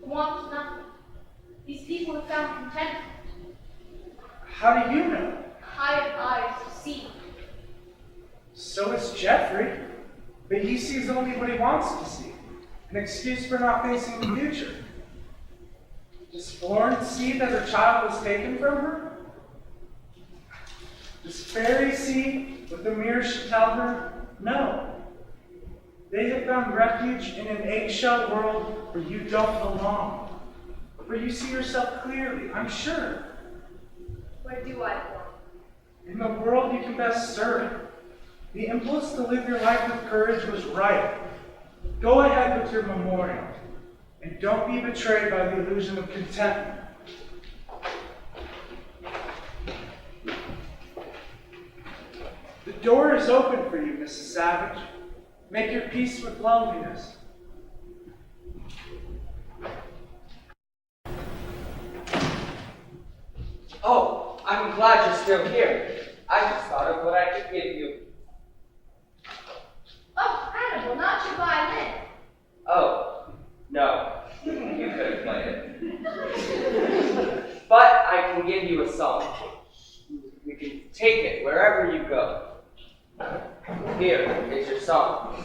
I want nothing. These people have found contentment. How do you know? I have eyes to see. So is Jeffrey. But he sees only what he wants to see. An excuse for not facing the future. Does Florence see that her child was taken from her? Does Fairy see what the mirror should tell her? No. They have found refuge in an eggshell world where you don't belong. Where you see yourself clearly, I'm sure. Where do I belong? In the world you can best serve. The impulse to live your life with courage was right. Go ahead with your memorial. And don't be betrayed by the illusion of contentment. The door is open for you, Mrs. Savage. Make your peace with loneliness. Oh, I'm glad you're still here. I just thought of what I could give you. Oh, Hannibal, not your violin. Oh, no. You couldn't play it. But I can give you a song. You can take it wherever you go. Here is your song.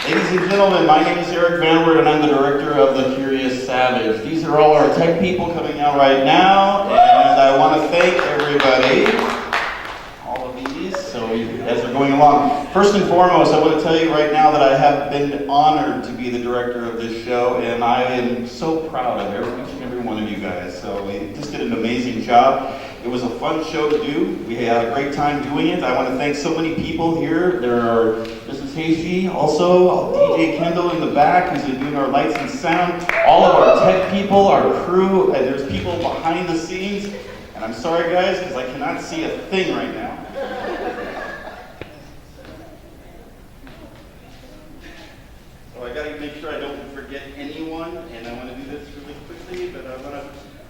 Ladies and gentlemen, my name is Eric Van Wert, and I'm the director of The Curious Savage. These are all our tech people coming out right now, and I want to thank everybody, all of these, so as they're going along. First and foremost, I want to tell you right now that I have been honored to be the director of this show, and I am so proud of each and every one of you guys. So we just did an amazing job. It was a fun show to do. We had a great time doing it. I want to thank so many people here. There are Mrs. Haesche, also DJ Kendall in the back, who's been doing our lights and sound. All of our tech people, our crew. There's people behind the scenes. And I'm sorry, guys, because I cannot see a thing right now. So I got to make sure I don't forget anyone, and I want to do this really quickly. But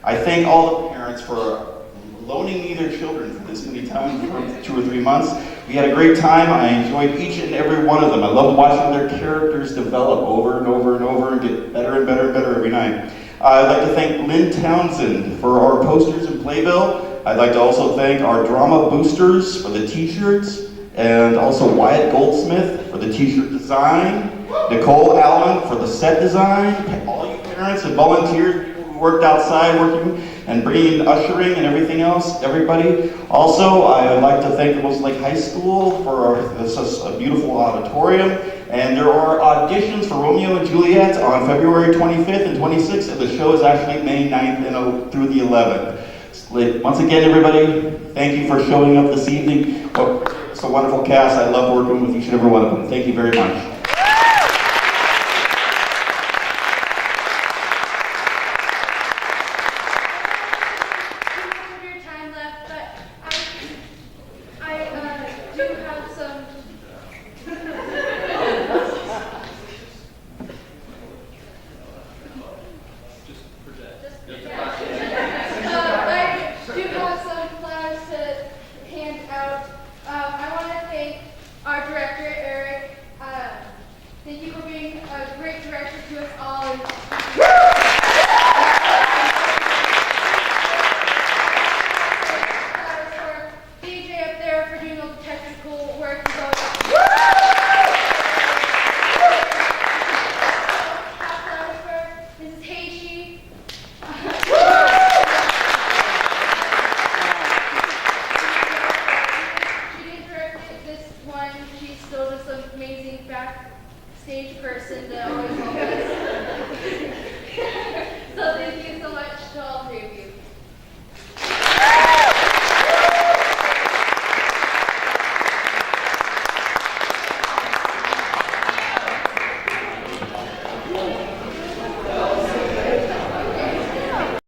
I thank all the parents for loaning me their children for this many times, for 2 or 3 months. We had a great time. I enjoyed each and every one of them. I loved watching their characters develop over and over and over and get better and better and better every night. I'd like to thank Lynn Townsend for our posters and playbill. I'd like to also thank our drama boosters for the t-shirts, and also Wyatt Goldsmith for the t-shirt design, Nicole Allen for the set design, all you parents and volunteers who worked outside working and bringing ushering and everything else, everybody. Also, I would like to thank the Wilson Lake High School for this a beautiful auditorium. And there are auditions for Romeo and Juliet on February 25th and 26th, and the show is actually May 9th and through the 11th. Once again, everybody, thank you for showing up this evening. Oh, it's a wonderful cast. I love working with each and every one of them. Thank you very much.